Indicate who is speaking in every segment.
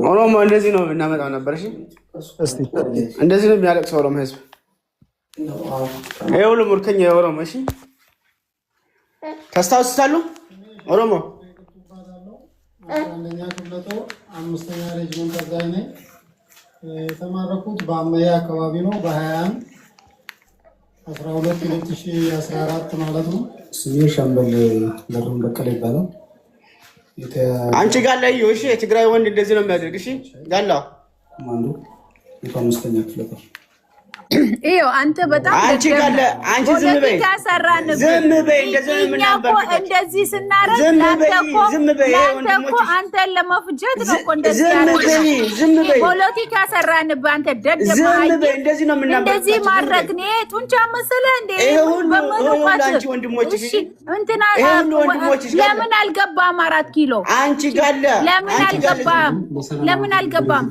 Speaker 1: ኦሮሞ እንደዚህ ነው እናመጣው ነበር። እሺ እስቲ እንደዚህ ነው የሚያለቅሰው ኦሮሞ ህዝብ። ይሄው ለሙርከኛ ኦሮሞ እሺ ታስታውሳሉ? ኦሮሞ
Speaker 2: አንደኛ ክፍለጦ አምስተኛ ሬጅመንት አዛዥ ነኝ። የተማረኩት በአመያ አካባቢ ነው በ21 2014 ማለት ነው።
Speaker 3: ስሜ ሻምበል ለሩን በቀለ ይባላል።
Speaker 1: አንቺ ጋር ላይ እሺ የትግራይ ወንድ እንደዚህ ነው የሚያደርግ። እሺ ጋላ
Speaker 3: ማንዱ የአምስተኛ ክፍለጦ
Speaker 4: እዩ አንተ በጣም
Speaker 1: አንቺ ጋር አንቺ ዝም በይ ዝም በይ እንደዚህ ምን ነበር
Speaker 4: እንደዚህ ስናረግ ዝም በይ አንተን ለመፍጀት ነው እኮ እንደዚህ ያረግ
Speaker 1: ዝም በይ
Speaker 4: ፖለቲካ ሰራንብህ አንተ ደደማ
Speaker 1: ዝም በይ እንደዚህ ነው የምናበረው
Speaker 4: እንደዚህ ማድረግ ነው ጡንቻ መሰለህ እንዴ
Speaker 1: አንቺ ወንድሞችሽ
Speaker 4: እንትና ለምን አልገባም 4 ኪሎ
Speaker 1: አንቺ ጋር
Speaker 4: ለምን አልገባም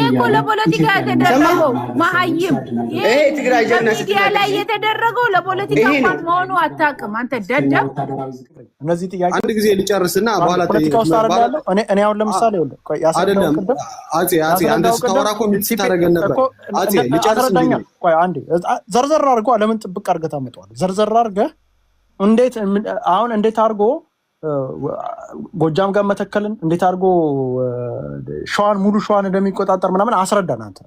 Speaker 4: እኮ ለፖለቲካ ተደረገው መሀይም
Speaker 1: ይሄ ትግራይ ጀግና
Speaker 4: ሚዲያ ላይ የተደረገው ለፖለቲካ እንኳን መሆኑ አታውቅም አንተ ደደብ።
Speaker 5: እነዚህ ጥያቄ
Speaker 3: አንድ ጊዜ ልጨርስና በኋላ
Speaker 5: እኔ አሁን ለምሳሌ
Speaker 3: አይደለም አጼ አንተ ስታወራ እኮ የምትታረገን ነበር። አጼ ልጨርስ እንዴ?
Speaker 5: ቆይ አንዴ ዘርዘር አድርጎ ለምን ጥብቅ አድርገህ ታመጣዋለህ? ዘርዘር አድርገህ እንዴት አድርጎ ጎጃም ጋር መተከልን እንዴት አድርጎ ሸዋን ሙሉ ሸዋን እንደሚቆጣጠር ምናምን አስረዳን አንተ።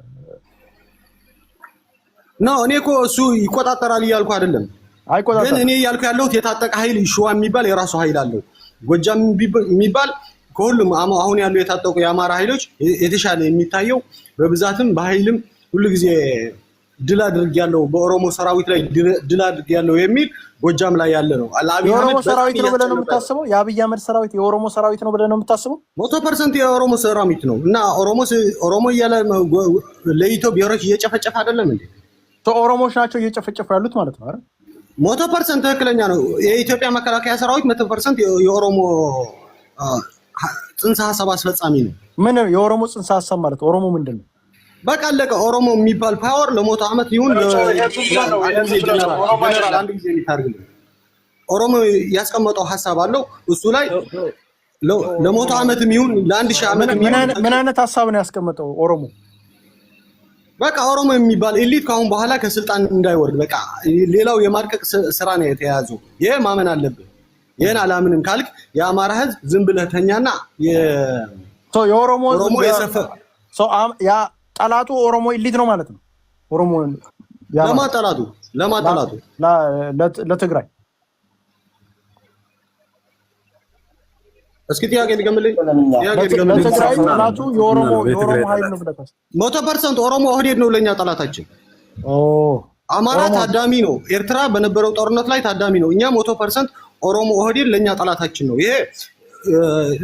Speaker 3: ኖ እኔ እኮ እሱ ይቆጣጠራል እያልኩ አይደለም። ግን እኔ እያልኩ ያለሁት የታጠቀ ኃይል ሸዋ የሚባል የራሱ ኃይል አለው። ጎጃም የሚባል ከሁሉም አሁን ያሉ የታጠቁ የአማራ ኃይሎች የተሻለ የሚታየው በብዛትም በኃይልም ሁሉ ጊዜ ድል አድርጌያለሁ በኦሮሞ ሰራዊት ላይ ድል አድርጌያለሁ የሚል ጎጃም ላይ ያለ ነው።
Speaker 5: የኦሮሞ ሰራዊት ነው ብለህ ነው የምታስበው? የአብይ አህመድ ሰራዊት የኦሮሞ ሰራዊት ነው ብለህ ነው የምታስበው?
Speaker 3: 100% የኦሮሞ ሰራዊት ነው። እና ኦሮሞ እያለ ለኢትዮጵያ ብሔሮች እየጨፈጨፈ አይደለም እንዴ?
Speaker 5: ኦሮሞዎች ናቸው እየጨፈጨፉ ያሉት ማለት ነው አይደል?
Speaker 3: 100% ትክክለኛ ነው። የኢትዮጵያ መከላከያ ሰራዊት 100% የኦሮሞ ጽንሰ ሐሳብ አስፈጻሚ ነው።
Speaker 5: ምን የኦሮሞ ጽንሰ ሐሳብ ማለት ኦሮሞ ምንድነው?
Speaker 3: በቃ አለቀ። ኦሮሞ የሚባል ፓወር ለሞቶ ዓመት ይሁን አንድ ጊዜ ሊታርግልኝ ኦሮሞ ያስቀመጠው ሐሳብ አለው። እሱ ላይ ለሞቶ ዓመትም ይሁን ለ1000 ዓመት
Speaker 5: ምን አይነት ሐሳብ ነው ያስቀመጠው ኦሮሞ?
Speaker 3: በቃ ኦሮሞ የሚባል ኤሊት ካሁን በኋላ ከስልጣን እንዳይወርድ በቃ ሌላው የማድቀቅ ስራ ነው የተያዘው። ይሄ ማመን አለብህ። ይሄን አላምንም ካልክ የአማራ ህዝብ ዝም ብለህ ተኛና
Speaker 5: የኦሮሞ ያ ጠላቱ ኦሮሞ ኤሊት ነው ማለት ነው። ኦሮሞ
Speaker 3: ለማጠላቱ
Speaker 5: ለትግራይ
Speaker 3: እስኪ ጥያቄ ልገምልኝ።
Speaker 5: ለትግራይ ጠላቱ የኦሮሞ ኃይል ነው ብለህ
Speaker 3: 100% ኦሮሞ ኦህዴድ ነው ለኛ ጠላታችን። አማራ ታዳሚ ነው። ኤርትራ በነበረው ጦርነት ላይ ታዳሚ ነው። እኛ 100% ኦሮሞ ኦህዴድ ለኛ ጠላታችን ነው። ይሄ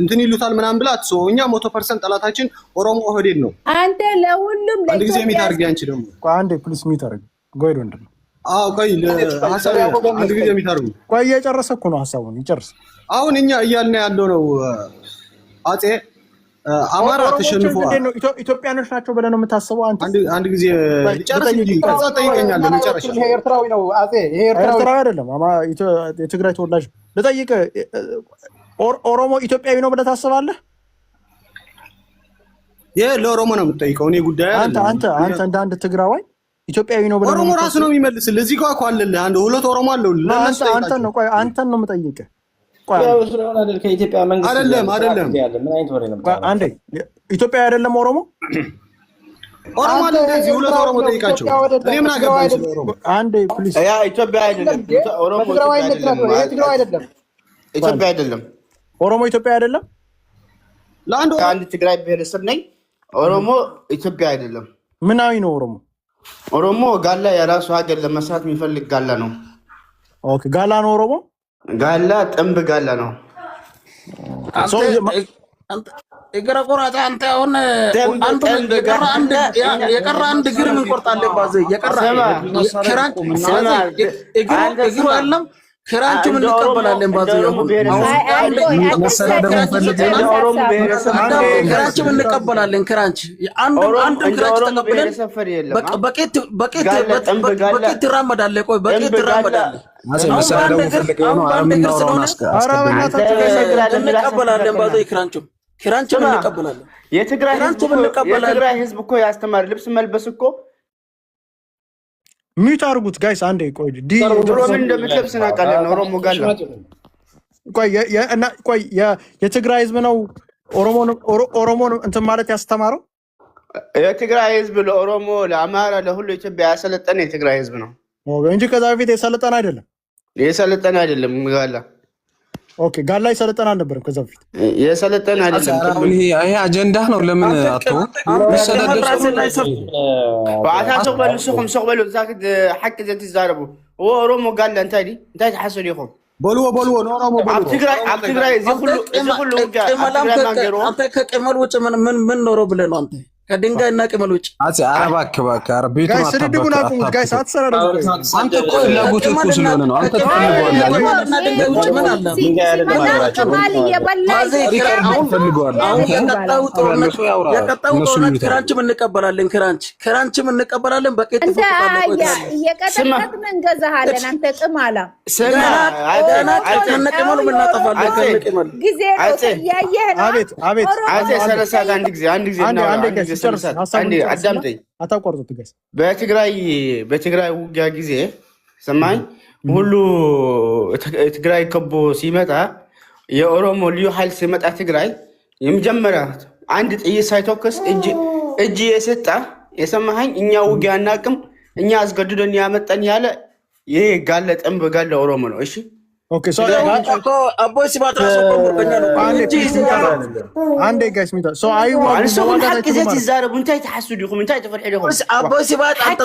Speaker 3: እንትን ይሉታል ምናምን ብላ አትሰው። እኛ 100% ጠላታችን ኦሮሞ ኦህዴድ ነው።
Speaker 4: አንተ ለሁሉም
Speaker 3: አንድ ጊዜ የሚታርግ አንቺ ደግሞ
Speaker 5: አንዴ ፕሊስ የሚታርግ ጎይዶ እንደው
Speaker 3: ቆይ ሐሳብ አንድ ጊዜ የሚታርጉ
Speaker 5: ቆይ እየጨረሰ እኮ ነው ሐሳቡን ይጨርስ።
Speaker 3: አሁን እኛ እያልን ያለው ነው አጼ አማራ ተሸንፏል።
Speaker 5: ኢትዮጵያኖች ናቸው ብለህ ነው የምታስበው አንተ?
Speaker 3: አንድ ጊዜ ልጨርስ እንጂ ከዛ ጠይቀኛል። ለመጨረሻ
Speaker 5: ይሄ ኤርትራዊ ነው አጼ። ይሄ ኤርትራዊ አይደለም የትግራይ ተወላጅ። ልጠይቅ ኦሮሞ ኢትዮጵያዊ ነው ብለህ ታስባለህ?
Speaker 3: ይሄ ለኦሮሞ ነው የምትጠይቀው። እኔ ጉዳይ
Speaker 5: አንተ እንደ አንድ ትግራዋይ ኢትዮጵያዊ ነው ብለህ
Speaker 3: ኦሮሞ ራሱ ነው የሚመልስ። ለዚህ ጋር አለልህ አንድ ሁለት ኦሮሞ አለው።
Speaker 5: አንተን ነው ቆይ አንተን ነው የምጠይቅህ።
Speaker 6: ከኢትዮጵያ መንግስት
Speaker 3: አይደለም
Speaker 6: ምን አይነት ወሬ ነው?
Speaker 5: አንዴ ኢትዮጵያ አይደለም ኦሮሞ
Speaker 3: አለ። እዚህ ሁለት ኦሮሞ ጠይቃቸው። እኔ ምን አገባኝ?
Speaker 5: አንዴ ፕሊዝ።
Speaker 1: ያ ኢትዮጵያ አይደለም ኦሮሞ
Speaker 5: ትግራይ አይደለም።
Speaker 1: ኢትዮጵያ አይደለም
Speaker 5: ኦሮሞ ኢትዮጵያ አይደለም።
Speaker 1: አንድ ትግራይ ብሔረሰብ ነኝ። ኦሮሞ ኢትዮጵያ አይደለም።
Speaker 5: ምናዊ ነው ኦሮሞ?
Speaker 1: ኦሮሞ ጋላ የራሱ ሀገር ለመስራት የሚፈልግ ጋላ ነው።
Speaker 5: ኦኬ ጋላ ነው ኦሮሞ።
Speaker 1: ጋላ ጥንብ ጋላ ነው።
Speaker 6: የቀረ ቆራጣ አንተ አሁን የቀረ አንድ እግር እንቆርጣለን። ባዘ የቀረ እግሩ አለም ክራንቹም እንቀበላለን። ባዘ ክራንቹም እንቀበላለን። ክራንች አንድ ክራንች ተቀበለን በቄት ትራመዳለህ። ቆይ በቄት ትራመዳለህ። እንቀበላለን። ባዘ ክራንቹም ክራንችን እንቀበላለን።
Speaker 1: የትግራይ ህዝብ እኮ ያስተማር ልብስ መልበስ እኮ
Speaker 5: ሚዩት አድርጉት ጋይስ አንዴ ቆይ
Speaker 1: ድሮ ምን እንደምትለብስ እናውቃለን ኦሮሞ ጋላ
Speaker 5: ቆይ የትግራይ ህዝብ ነው ኦሮሞ እንትን ማለት ያስተማረው
Speaker 1: የትግራይ ህዝብ ለኦሮሞ ለአማራ ለሁሉ ኢትዮጵያ ያሰለጠነ የትግራይ ህዝብ ነው
Speaker 5: እንጂ ከዛ በፊት የሰለጠነ አይደለም ጋላ ኦኬ ጋላ ይሰለጠና አልነበረም ከዛ በፊት
Speaker 1: የሰለጠና አይደለም
Speaker 7: ይሄ አጀንዳ ነው ለምን አጥቶ
Speaker 1: ባታሰው በልሱም ሰቅበሉ ዛክድ حق ዘት ይዛረቡ ኦሮሞ ጋላ እንታዲ እንታይ ተሐሰሉ ይኹም
Speaker 3: በልዎ ኦሮሞ በልዎ
Speaker 1: አብ ትግራይ ዝሁሉ
Speaker 6: አንተ ከቅመል ውጭ ምን ኖሮ ብለህ ነው አንተ ከድንጋይና ቅመል ውጭ
Speaker 7: አጼ አረባ አከባካ አረቤቱ
Speaker 5: ጋይስ ስድቡን አቁሙት ጋይስ አትሰራሩ
Speaker 7: አንተ እኮ ለጉት እኮ ስለሆነ ነው አንተ
Speaker 6: ተፈልጓልና ድንጋይ ውጭ ምን አለ የቀጣው ጦርነት ክራንችም እንቀበላለን በቄት
Speaker 4: እየቀጠቀጥን እንገዛሃለን አንተ ቅማላ
Speaker 6: ከነቅመሉ ምናጠፋለን ከነቅመሉ
Speaker 4: ጊዜ ያየህ ነው
Speaker 5: አቤት
Speaker 1: ሰረሳት አንድ ጊዜ አዳምጠኝ
Speaker 5: አታቋርጡት ጋይስ
Speaker 1: በትግራይ ውጊያ ጊዜ ሰማኝ ሁሉ ትግራይ ከቦ ሲመጣ የኦሮሞ ልዩ ኃይል ሲመጣ ትግራይ የመጀመሪያ አንድ ጥይት ሳይተኩስ እጅ የሰጣ የሰማኸኝ እኛ ውጊያ አናቅም እኛ አስገድዶን ያመጣን ያለ ይሄ ጋለ ጠንብ ጋለ ኦሮሞ ነው እሺ
Speaker 5: ኦኬ ሶ
Speaker 6: አቦይ ሲባትራ ሶቆርበኛ ነው
Speaker 5: አንዴ ጋይስ ሚታ ሶ አይ
Speaker 1: ዋን ሶ ሐቅ ዘት ይዛረቡ እንታይ ተሐስዱ ይኹም እንታይ ተፈርሕ ይኹም
Speaker 6: አቦይ ሲባት አንተ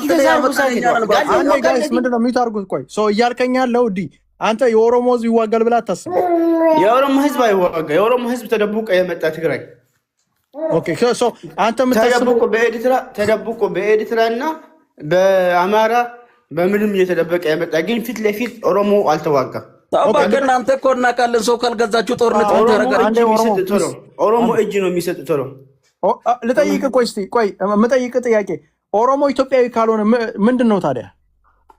Speaker 5: አንዴ ጋይስ ምንድነው ሚታ አርጉት ቆይ ሶ እያልከኝ ያለው ዲ አንተ የኦሮሞ ህዝብ ይዋጋል ብላ አታስብ
Speaker 1: የኦሮሞ ህዝብ አይዋጋ የኦሮሞ ህዝብ ተደብቆ የመጣ ትግራይ
Speaker 5: ኦኬ ሶ አንተ የምታስበው
Speaker 1: ተደብቆ በኤርትራና በአማራ በምንም እየተደበቀ የመጣ ግን ፊት ለፊት ኦሮሞ አልተዋጋ
Speaker 6: ታባከና አንተ እኮ እናውቃለን ሰው ካልገዛችሁ ጦርነት
Speaker 1: ኦሮሞ እጅ ነው የሚሰጡት ነው
Speaker 5: ልጠይቅ ቆይ እስቲ ቆይ የምጠይቅ ጥያቄ ኦሮሞ ኢትዮጵያዊ ካልሆነ ምንድነው ታዲያ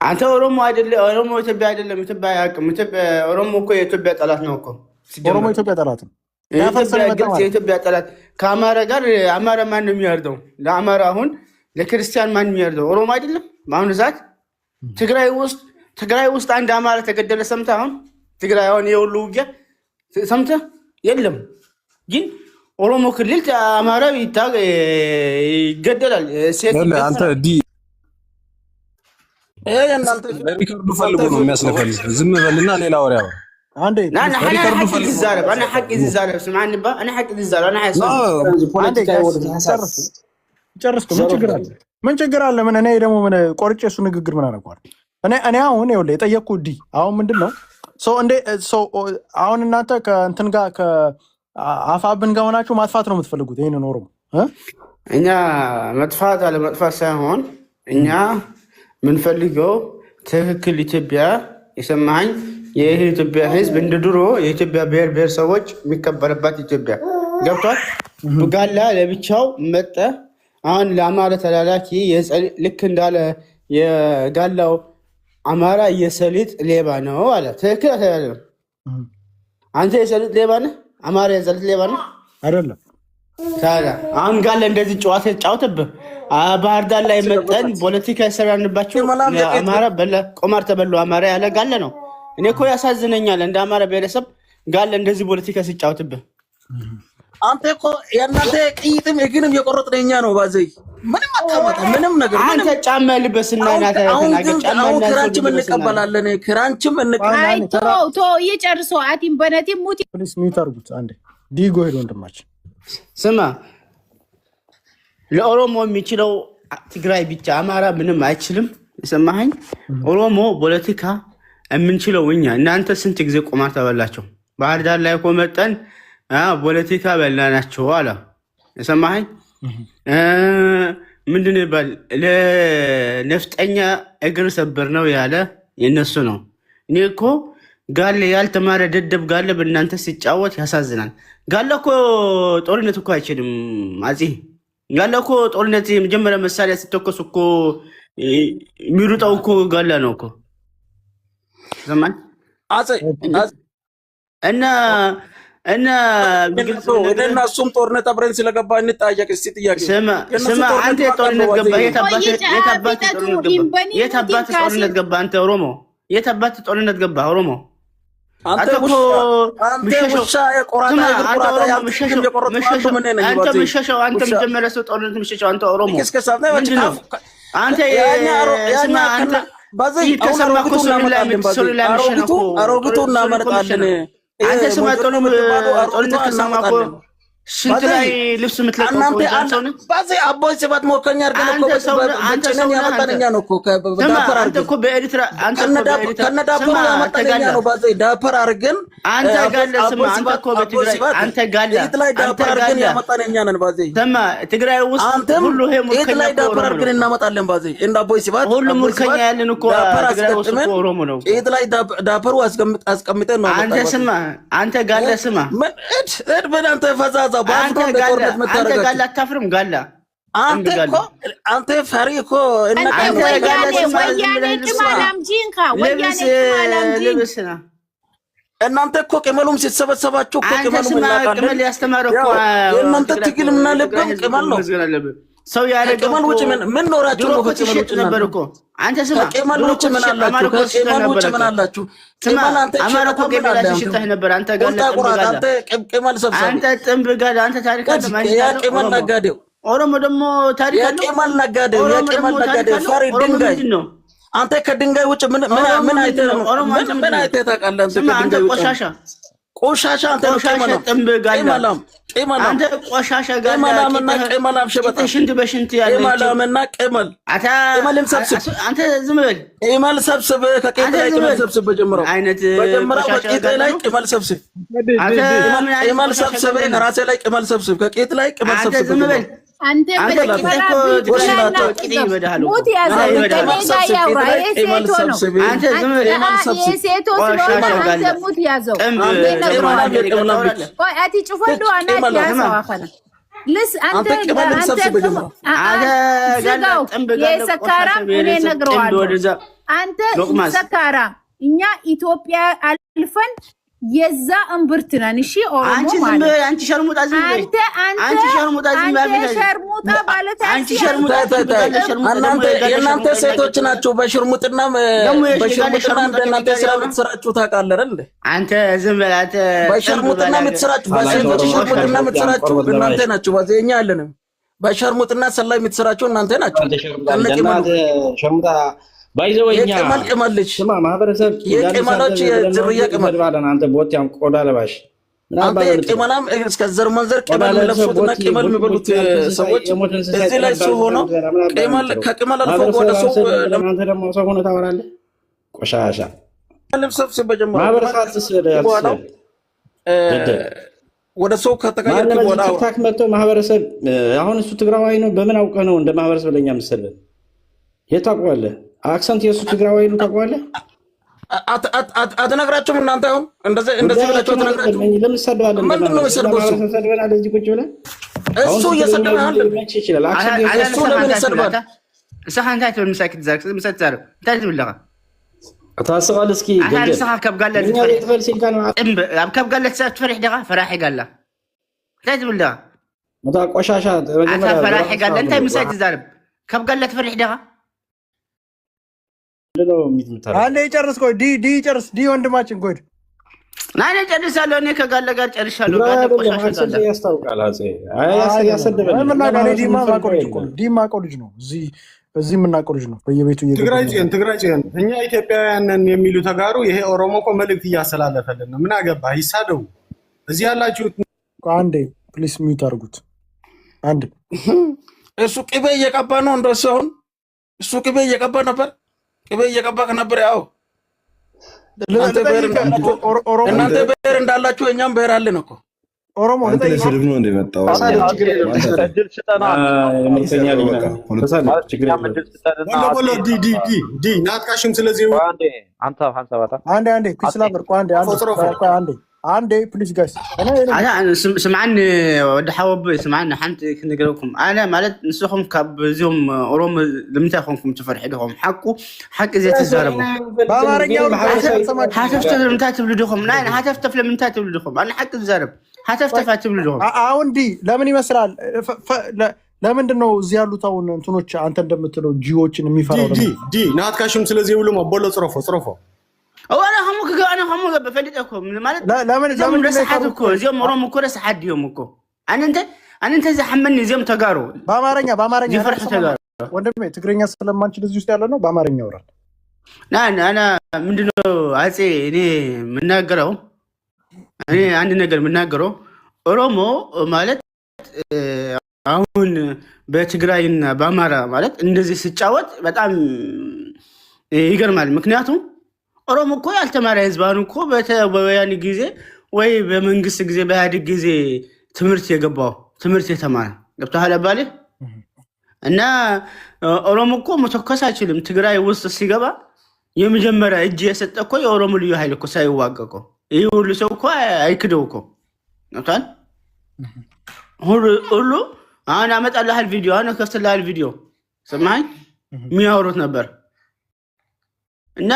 Speaker 1: አንተ ኦሮሞ አይደለም ኦሮሞ ኢትዮጵያ አይደለም ኢትዮጵያ ያቅም ኦሮሞ እኮ የኢትዮጵያ ጠላት ነው እኮ
Speaker 5: ኦሮሞ ኢትዮጵያ ጠላት ነው
Speaker 1: የኢትዮጵያ ጠላት ከአማራ ጋር አማራ ማን ነው የሚያርደው ለአማራ አሁን ለክርስቲያን ማን የሚያርደው ኦሮሞ አይደለም በአሁኑ ሰዓት ትግራይ ውስጥ አንድ አማራ ተገደለ ሰምተህ አሁን ትግራይ አሁን የሁሉ ውጊያ ሰምተህ የለም ግን ኦሮሞ ክልል አማራ ይገደላል
Speaker 7: አንተ ዲ እናንተ ሪከርዱ ፈልጎ ነው የሚያስለፈልግ ዝም በልና ሌላ ወሬ አወራ
Speaker 5: አንዴ
Speaker 1: انا حق الزارب سمعني بقى انا حق الزارب انا حاسس
Speaker 5: ጨርስኩ ምን ችግር አለ ምን እኔ ደግሞ ምን ቆርጬ እሱ ንግግር ምን አደረኳል እኔ አሁን ይኸውልህ የጠየቅኩት ዲ አሁን ምንድነው አሁን እናንተ ከእንትን ጋር ከአፋብን ጋር ሆናችሁ ማጥፋት ነው የምትፈልጉት ይሄንን ኦሮሞ
Speaker 1: እኛ መጥፋት አለ መጥፋት ሳይሆን እኛ ምንፈልገው ትክክል ኢትዮጵያ የሰማኝ የኢትዮጵያ ህዝብ እንደ ድሮ የኢትዮጵያ ብሔር ሰዎች የሚከበረባት ኢትዮጵያ ገብቷል ጋላ ለብቻው መጣ አሁን ለአማራ ተላላኪ ልክ እንዳለ የጋላው አማራ የሰሊጥ ሌባ ነው አለ ትክክል አይደለም አንተ የሰሊጥ ሌባ ነህ አማራ የሰሊጥ ሌባ ነው
Speaker 5: አይደለም
Speaker 1: ታዲያ አሁን ጋላ እንደዚህ ጨዋታ ጫውተብህ ባህር ዳር ላይ መጠን ፖለቲካ ይሰራንባቸው አማራ ቆማር ተበሉ አማራ ያለ ጋለ ነው እኔ እኮ ያሳዝነኛል እንደ አማራ ብሔረሰብ ጋለ እንደዚህ ፖለቲካ ሲጫውትብህ
Speaker 6: አንተ እኮ ያናንተ ቅይጥም እግንም የቆረጥነኛ ነው ባዘይ ምንም አጣመጣ ምንም ነገር
Speaker 1: አንተ ጫማ ልበስና እናተ ተናገር ጫማ
Speaker 6: እንቀበላለን ክራንችም
Speaker 4: እንቀበላለን ቶ ይጨርሶ አቲም በነቲም ሙቲ
Speaker 5: ፕሊስ ሚዩት አድርጉት አንዴ ዲጎ ሄዶ ወንድማችን
Speaker 1: ስማ ለኦሮሞ የሚችለው ትግራይ ብቻ አማራ ምንም አይችልም የሰማኸኝ ኦሮሞ ፖለቲካ የምንችለው እኛ እናንተ ስንት ጊዜ ቆማር ተበላቸው ባህር ዳር ላይ ቆመጠን ፖለቲካ በላናቸው አለ የሰማኸኝ ምንድን ይባል ለነፍጠኛ እግር ሰበር ነው ያለ የነሱ ነው እኔ እኮ ጋለ ያልተማረ ደደብ ጋለ በእናንተ ሲጫወት ያሳዝናል ጋለ እኮ ጦርነት እኮ አይችልም አዚ ጋለ እኮ ጦርነት የመጀመሪያ መሳሪያ ሲተኮስ እኮ የሚሩጠው እኮ ጋለ ነው እኮ ዘማን እና እና
Speaker 6: ወደና እሱም ጦርነት አብረን ስለገባ እንጣያቅ እስቲ ጥያቄ
Speaker 1: ስማ አንተ ጦርነት ገባ የታባት ጦርነት ገባ አንተ ኦሮሞ የታባት ጦርነት ገባ ኦሮሞ
Speaker 6: አንተ ውሻ የቆራጣ
Speaker 1: አንተ ምሸሸው አንተ መጀመሪያ ሰው ጦርነት ምሸሸው አንተ ኦሮሞ አንተ ስማ አንተ
Speaker 6: ባዘይ አሮጊቱ እናመርጣለን
Speaker 1: አንተ ስማ ጦርነት ከሰማኮ ሽንት ላይ ልብስ ምትለቀቀው
Speaker 6: ባዘይ አቦይ ሰባት ሞከኛ አርገለኮ አንተ ሰው ያመጣነኛ ነው እኮ ዳፐር
Speaker 1: አንተ እኮ በኤዲትራ አንተ
Speaker 6: ከነዳፐር ያመጣነኛ ነው ባዘይ ዳፐር አርገን
Speaker 1: አንተ ጋለ ስማ አንተ እኮ በትግራይ አንተ ጋለ
Speaker 6: ዳፐር አርገን ያመጣነኛ ነን ባዘይ
Speaker 1: ስማ ትግራይ ውስጥ ሁሉ ሄ ሙልከኛ
Speaker 6: ላይ ዳፐር አርገን እናመጣለን ባዘይ እንደ አቦይ ሰባት
Speaker 1: ሁሉ ሙልከኛ ያለን እኮ ትግራይ ውስጥ ኦሮሞ ነው
Speaker 6: እት ላይ ዳፐሩ አስቀምጠን ነው
Speaker 1: አንተ ስማ አንተ ጋለ ስማ
Speaker 6: እድ በእናንተ ፈዛዛ
Speaker 1: አንተ ጋላ አታፍርም ጋላ
Speaker 6: አንተ ፈሪ እኮ እናንተ እኮ ቅመሉም ሲሰበሰባችሁ እኮ
Speaker 1: ቅመል ያስተማረው እኮ
Speaker 6: እናንተ ትግል ምን አለብን ቅመል ነው
Speaker 1: ሰው ያደረገው
Speaker 6: ቅመል ውጭ ምን ኖራችሁ ነው
Speaker 1: ከቅመል ነበር እኮ አንተ ስማ
Speaker 6: ቅመል ውጭ ምን አላችሁ ከቅመል ውጭ ምን አላችሁ
Speaker 1: ቅመል አንተ አማራ እኮ ቅመል ሽታህ ነበር አንተ ጋላ
Speaker 6: አንተ ቅመል ሰብሰብ
Speaker 1: አንተ ጥምብ ጋላ አንተ ታሪክ አለ ማለት
Speaker 6: ያ ቅመል ነጋዴው
Speaker 1: ኦሮሞ ደግሞ ታሪክ አለ
Speaker 6: የቅመል ነጋዴው ፈሪ ድንጋይ አንተ ከድንጋይ ውጭ ምን አይተህ ነው ምን አይተህ ታውቃለህ አንተ
Speaker 1: ቆሻሻ አንተ ጥምብ ጋላ አንተ ቆሻሻ ጋላ
Speaker 6: ቅመላምና ቅመላም ሸበጣ
Speaker 1: ሽንት በሽንት ያለ
Speaker 6: ቅመላምና ቅመል ቅመልም ሰብስብ
Speaker 1: አንተ ዝም በል
Speaker 6: ቅመል ሰብስብ ከቄጥ ላይ ቅመል ሰብስብ በጀመረው ከቄጥ ላይ ቅመል ሰብስብ አንተ ቅመል ሰብስብ ከራሴ ላይ ቅመል ሰብስብ ከቄጥ ላይ ቅመል ሰብስብ
Speaker 1: ዝም በል
Speaker 4: አንተ ሞት ያዘው ከኔጋ ያውራ አንተ ዝም በል የሴቶ ስለሆነ ሙት ያዘው ቆይ አቲ ጭፈዶ አናት ያዘው አፈና ልስ አንተ የሰካራም እኔ ነግረዋለሁ አንተ ሰካራም እኛ ኢትዮጵያ አልፈን የዛ እምብርት ነን እሺ ኦሮሞ ማለት
Speaker 1: አንቺ ሸርሙጣ ዝም በይ አንቺ ሸርሙጣ ዝም በይ
Speaker 4: ሸርሙጣ ማለት
Speaker 1: አንቺ ሸርሙጣ
Speaker 6: እናንተ ሴቶች ናችሁ በሽርሙጥና እንደናንተ ስለምትሰራችሁ ታውቃለህ እንዴ አንተ
Speaker 1: ዝም በል አንተ
Speaker 6: በሽርሙጥና የምትሰራችሁ በሴቶች ሽርሙጥና የምትሰራችሁ እናንተ ናችሁ በዚህኛ አለንም በሽርሙጥና ሰላይ የምትሰራችሁ እናንተ ናችሁ
Speaker 8: ሸርሙጣ ባይዘወኛ
Speaker 6: ቅመልቅመልሽ
Speaker 8: ስማ ማህበረሰብ
Speaker 6: የቅመሎች የዝርያ ቅመል
Speaker 8: አንተ ቦቲያም ቆዳ ለባሽ
Speaker 6: አንተ ቅመላም እስከ ዘር መንዘር ቅመል ለፍሱትና ቅመል የሚበሉት ሰዎች እዚህ ላይ ሰው ሆኖ ቅመል ከቅመል አልፎ ወደ ሰው
Speaker 8: አንተ ደግሞ ሰው ሆኖ ታወራለህ ቆሻሻ
Speaker 6: ልብሰብስ በጀመረ
Speaker 8: ማህበረሰብ
Speaker 6: ወደ ሰው ከተቀየረ ወደ
Speaker 8: ታክ መጥቶ ማህበረሰብ አሁን እሱ ትግራዋይ ነው በምን አውቀህ ነው እንደ ማህበረሰብ ለኛ መሰለህ የታውቀዋለህ አክሰንት የሱ ትግራዋይ ነው ታውቀዋለህ
Speaker 6: አትነግራችሁም እናንተ አሁን እንደዚህ ብላችሁ አትነግራችሁም
Speaker 8: ለምን ሰደዋለህ
Speaker 6: ምንድን ነው የሰደበው
Speaker 8: ሰደበናል እዚህ ቁጭ ብለን
Speaker 6: እሱ እየሰደበናል
Speaker 8: ይችላል
Speaker 6: እሱ ለምን ይሰደባል
Speaker 1: ሰሃንታት ወንሳክት ዛክ ምሰጥዛር ታጅ ብለኻ
Speaker 8: አታስባል እስኪ
Speaker 1: አሁን ሰሃ ከብጋለ ከብጋለ ተፈሪሕ ደኻ ፈራሒ ጋላ ታጅ ብለኻ
Speaker 8: መታ ቆሻሻ
Speaker 1: መጀመሪያ ፈራሒ ጋላ እንታይ ምሳይ ትዛርብ ከብጋለ ተፈሪሕ ደኻ
Speaker 5: አንዴ ጨርስ ቆይ ዲ ጨርስ ዲ ወንድማችን ቆይ
Speaker 1: ናኔ ጨርሳለሁ እኔ ከጋለ ጋር ጨርሻለሁ ጋለ ቆሻሻ ጋለ
Speaker 8: ያስታውቃል ያሰደበን
Speaker 5: ዲማ ቆልጅ ነው እዚህ የምናውቀው ልጅ ነው በየቤቱ
Speaker 3: ትግራይ ጽዮን እኛ ኢትዮጵያውያን ነን የሚሉ ተጋሩ ይሄ ኦሮሞ እኮ መልእክት እያስተላለፈልን ነው ምን አገባ ይሳደው እዚህ ያላችሁት
Speaker 5: አንዴ ፕሊስ ሚዩት አድርጉት አንዴ
Speaker 6: እሱ ቅቤ እየቀባ ነው እንደሱ አሁን እሱ ቅቤ እየቀባ ነበር ቅቤ እየቀባክ ነበር ያው እናንተ ብሔር እንዳላችሁ እኛም ብሔር አለን እኮ
Speaker 5: ኦሮሞ
Speaker 7: ለስድብ ነው እንደመጣው
Speaker 9: እድል ስጠና
Speaker 3: ናትካሽም ስለዚህ
Speaker 9: አንተ 57
Speaker 5: አንዴ ፒስ ላምር አንዴ عندي بليز جايز
Speaker 1: انا سمعني ود حوب سمعني حنت كنقولكم انا مالت نسخهم كاب زوم اوروم لمتاخمكم تفرحدهم حق زي تزاربوا
Speaker 5: بامارኛው
Speaker 1: حتفتف لمتات تبلدهم ناين حتفتف لمتات تبلدهم انا حق تزارب حتفتف تبلدهم
Speaker 5: አሁን ዲ ለምን ይመስላል ለምንድን ነው እዚህ ያሉት አሁን እንትኖች አንተ እንደምትለው ጂዎችን የሚፈራው
Speaker 3: ዲ ናትካሽም ስለዚህ ብሎ ማቦሎ ጽሮፎ
Speaker 1: انا هم بفلتكم ማለት ለምን ረሳሐትኩ እዚያም ኦሮሞ እኮ ረሳሐት ዲዮም እኮ አንተ ዘሐመን እዚያም ተጋሩ
Speaker 5: በአማርኛ
Speaker 1: ይፈርح ተጋሩ
Speaker 5: ወንድሜ ትግርኛ ስለማንችል እዚህ ውስጥ ያለ ነው በአማርኛ ወራል
Speaker 1: انا ምንድነው አጼ እኔ ምናገረው እኔ አንድ ነገር ምናገረው ኦሮሞ ማለት አሁን በትግራይና በአማራ ማለት እንደዚህ ሲጫወት በጣም ይገርማል ምክንያቱም ኦሮሞ እኮ ያልተማረ ህዝባን እኮ በወያኔ ጊዜ ወይ በመንግስት ጊዜ በኢህአዴግ ጊዜ ትምህርት የገባው ትምህርት የተማረ ገብቶሃል አባሌ እና ኦሮሞ እኮ መተከስ አይችልም ትግራይ ውስጥ ሲገባ የመጀመሪያ እጅ የሰጠ እኮ የኦሮሞ ልዩ ኃይል እኮ ሳይዋቀቁ ይሄ ሁሉ ሰው እኮ አይክደው እኮ ገብቶሃል ሁሉ አሁን አመጣልሃል ቪዲዮ አሁን ከፍተልሃል ቪዲዮ ሰማኸኝ የሚያወሩት ነበር እና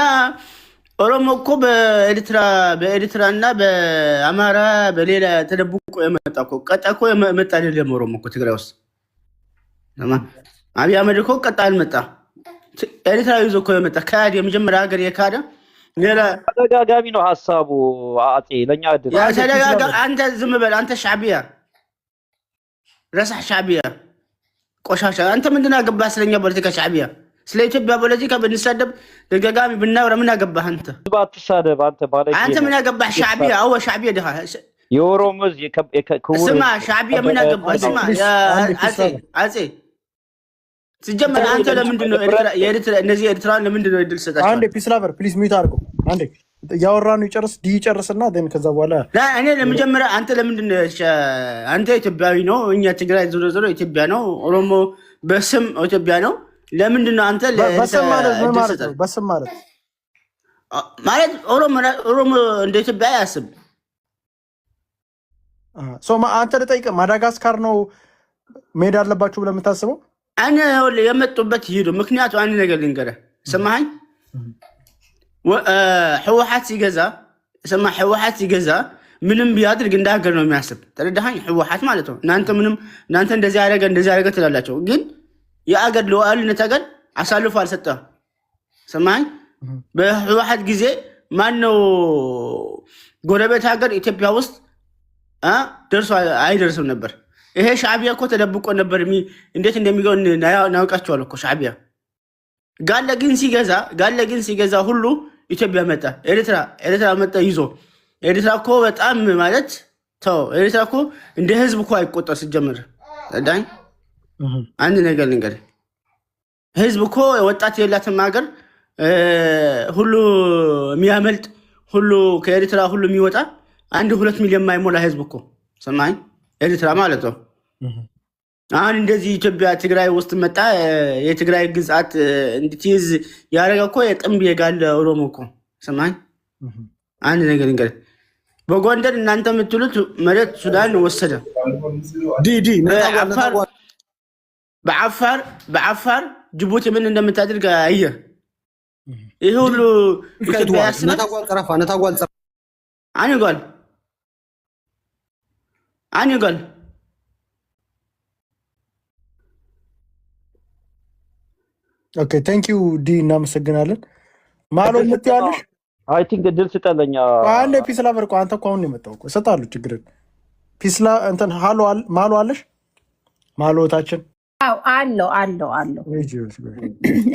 Speaker 1: ኦሮሞ እኮ በኤርትራና በአማራ በሌላ ተደብቆ የመጣ እኮ ቀጣ እኮ የመጣ አይደለም ኦሮሞ እኮ ትግራይ ውስጥ አብይ አህመድ እኮ ቀጣ አልመጣ ኤርትራ ይዞ እኮ የመጣ ካድ የመጀመሪያ ሀገር የካደ ሌላ
Speaker 9: ተደጋጋሚ ነው ሐሳቡ አጤ ለኛ አይደል
Speaker 1: ያ ተደጋጋሚ አንተ ዝም በል አንተ ሻዕቢያ ረሳህ ሻዕቢያ ቆሻሻ አንተ ምንድነው አገባህ ስለኛ ፖለቲካ ሻዕቢያ ስለ ኢትዮጵያ ፖለቲካ ብንሳደብ ደጋጋሚ ብናወራ ምን አገባህ አንተ
Speaker 9: ባትሳደብ
Speaker 1: አንተ ምን አገባህ ሻዕቢያ አው ሻዕቢያ ደሃ
Speaker 9: የኦሮሞዝ
Speaker 1: ስማ ሻዕቢያ ምን አገባህ ስማ አጼ ሲጀመር አንተ ለምንድን ነው የኤርትራ እነዚህ ኤርትራን ለምንድን ነው እድል ሰጣቸው
Speaker 5: አንዴ ፒስ ላቨር ፕሊዝ ሚውት አድርጉ አንዴ ያወራኑ ይጨርስ ይጨርስና ደን ከዛ በኋላ
Speaker 1: እኔ ለመጀመሪያ አንተ ለምንድን ነው አንተ ኢትዮጵያዊ ነው እኛ ትግራይ ዞሮ ኢትዮጵያ ነው ኦሮሞ በስም ኢትዮጵያ ነው ለምንድን ነው አንተ
Speaker 5: በስም
Speaker 1: ማለት ኦሮሞ እንደ ኢትዮጵያ ያስብ
Speaker 5: ሶማ አንተ ለጠይቀ ማዳጋስካር ነው ሜዳ አለባችሁ ብለህ የምታስበው
Speaker 1: እኔ የመጡበት ይሄዱ ምክንያቱ አንድ ነገር ልንገርህ ሰማኸኝ ህወሓት ሲገዛ ምንም ቢያድርግ እንደ ሀገር ነው የሚያስብ ተረዳኸኝ ህወሓት ማለት ነው እናንተ እንደዚህ አደረገ ትላላችሁ ግን የአገር ሉዓላዊነት ሀገር አሳልፎ አልሰጠም ሰማኸኝ በህወሓት ጊዜ ማነው ጎረቤት ሀገር ኢትዮጵያ ውስጥ ደርሶ አይደርስም ነበር ይሄ ሻዕቢያ እኮ ተደብቆ ነበር እንዴት እንደሚገው ናውቃቸዋል እኮ ሻዕቢያ ጋለ ግን ሲገዛ ሁሉ ኢትዮጵያ መጣ ኤርትራ መጣ ይዞ ኤርትራ እኮ በጣም ማለት ተው ኤርትራ እኮ እንደ ህዝብ እኮ አይቆጠር ሲጀምር ዳኝ አንድ ነገር ልንገርህ ህዝብ እኮ ወጣት የላትም ሀገር ሁሉ የሚያመልጥ ሁሉ ከኤርትራ ሁሉ የሚወጣ 1-2 ሚሊዮን ማይሞላ ህዝብ እኮ ሰማኝ ኤርትራ ማለት ነው አሁን እንደዚህ ኢትዮጵያ ትግራይ ውስጥ መጣ የትግራይ ግዛት እንድትይዝ ያረጋ እኮ የጥምብ የጋለ ኦሮሞ እኮ ሰማኝ አንድ ነገር እንግዲህ በጎንደር እናንተ የምትሉት መሬት ሱዳን ወሰደ
Speaker 3: ዲ
Speaker 1: በአፋር ጅቡቲ ምን እንደምታደርግ አየህ ይሄ ሁሉ ኢትዮጵያ
Speaker 3: ነታጓል
Speaker 1: አንይጓል
Speaker 5: ኦኬ ታንክ ዩ ዲ እናመሰግናለን ማሎ ምትያለሽ
Speaker 9: አይ ቲንክ ድል ስጠለኛ
Speaker 5: አንዴ ፒስ ላቨር እኮ አንተ እኮ አሁን ነው የመጣው እኮ ሰጣሉ ችግር ፒስላ እንትን ሃሎ ማሎ አለሽ ማሎታችን
Speaker 4: አለው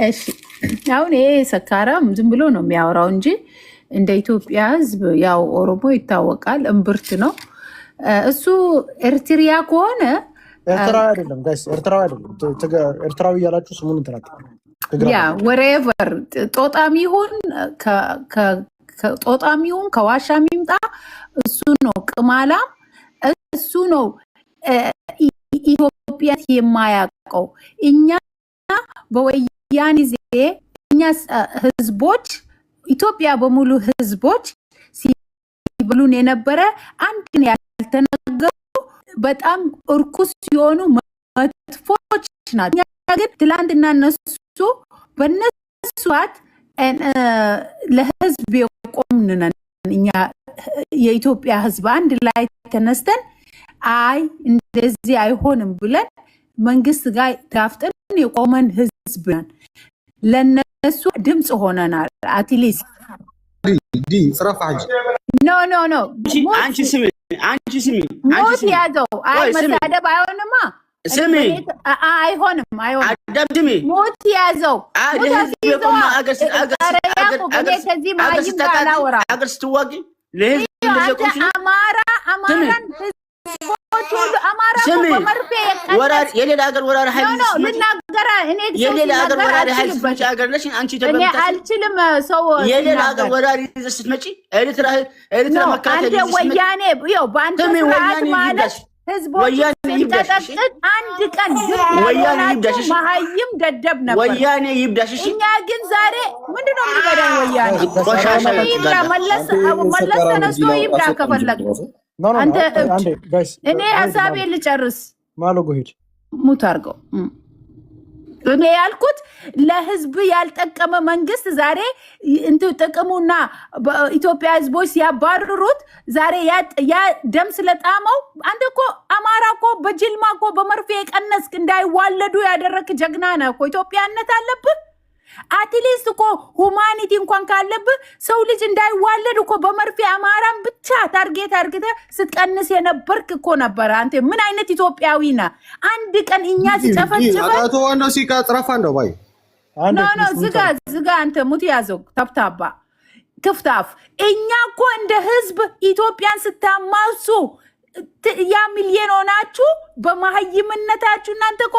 Speaker 4: እሺ አሁን ይሄ ሰካራም ዝም ብሎ ነው የሚያወራው እንጂ እንደ ኢትዮጵያ ህዝብ ያው ኦሮሞ ይታወቃል እምብርት ነው እሱ ኤርትሪያ ከሆነ
Speaker 5: ኤርትራዊ አይደለም ጋይስ ኤርትራዊ ያላችሁ ስሙን እንትናት
Speaker 4: ያ ወሬቨር ጦጣም ይሁን ከዋሻም ይምጣ እሱ ነው ቅማላ እሱ ነው ኢትዮጵያ የማያውቀው እኛ በወያኔ ጊዜ እኛ ህዝቦች ኢትዮጵያ በሙሉ ህዝቦች ብሉን የነበረ አንድን ያልተናገሩ በጣም እርኩስ ሲሆኑ መጥፎች ናቸው። ግን ትላንትና እነሱ በነሱት ለህዝብ የቆምነን እኛ የኢትዮጵያ ህዝብ አንድ ላይ ተነስተን አይ እንደዚህ አይሆንም ብለን መንግስት ጋር ጋፍጠን የቆመን ህዝብ ነን። ለነሱ ድምጽ ሆነናል። አትሊስት
Speaker 3: ዲ ጽራፋጅ
Speaker 4: ኖ
Speaker 1: አንቺ ስሚ
Speaker 4: ሞት ያዘው አይ መሳደብ አይሆንማ
Speaker 1: ስሚ
Speaker 4: አይሆንም
Speaker 1: አዳም ስሚ
Speaker 4: ሞት ያዘው
Speaker 1: አገር ስትዋጊ ለህዝብ እንደዘቆምሽ
Speaker 4: አማራን ወራር
Speaker 1: የሌላ ሀገር ወራር ኃይል
Speaker 4: ልናገራ
Speaker 1: የሌላ ሀገር ወራር ኃይል ስትመጪ ሀገር ነሽ አንቺ
Speaker 4: እኔ አልችልም ሰው
Speaker 1: የሌላ ሀገር ወራር ይዘሽ ስትመጪ ኤርትራ መከላከያ
Speaker 4: አንተ ወያኔ ይኸው በአንተ ስርዓት ማለት ህዝቦች ሲንቀጠቅጥ አንድ ቀን
Speaker 1: ወያኔ ይብዳሽ
Speaker 4: መሀይም ደደብ ነበር
Speaker 1: ወያኔ ይብዳሽ
Speaker 4: እኛ ግን ዛሬ ምንድነው የሚበዳን ወያኔ
Speaker 1: ቆሻሻ
Speaker 4: ይብዳ መለስ ተነስቶ ይብዳ ከፈለግ አንተ እኔ ሀሳቤ ልጨርስ
Speaker 5: ማለጎ ሄድ
Speaker 4: ሙት አድርገው እኔ ያልኩት ለህዝብ ያልጠቀመ መንግስት ዛሬ እንት ጥቅሙና በኢትዮጵያ ህዝቦች ሲያባርሩት ዛሬ ያ ደም ስለጣመው አንተ እኮ አማራ እኮ በጅልማ እኮ በመርፌ ቀነስክ እንዳይዋለዱ ያደረክ ጀግና ነህ እኮ ኢትዮጵያነት አለብህ። አትሊስት እኮ ሁማኒቲ እንኳን ካለብህ ሰው ልጅ እንዳይዋለድ እኮ በመርፌ አማራን ብቻ ታርጌት አርግተህ ስትቀንስ የነበርክ እኮ ነበር። አንተ ምን አይነት ኢትዮጵያዊ ነህ? አንድ ቀን እኛ ሲጨፈጭፈን
Speaker 3: አቶ ወንዶ ሲካጽራፋ እንደው ባይ
Speaker 4: ኖ ዝጋ አንተ ሙት ያዘው ተብታባ ክፍታፍ እኛ እኮ እንደ ህዝብ ኢትዮጵያን ስታማሱ ያ ሚሊዮን ሆናችሁ በመሀይምነታችሁ እናንተ እኮ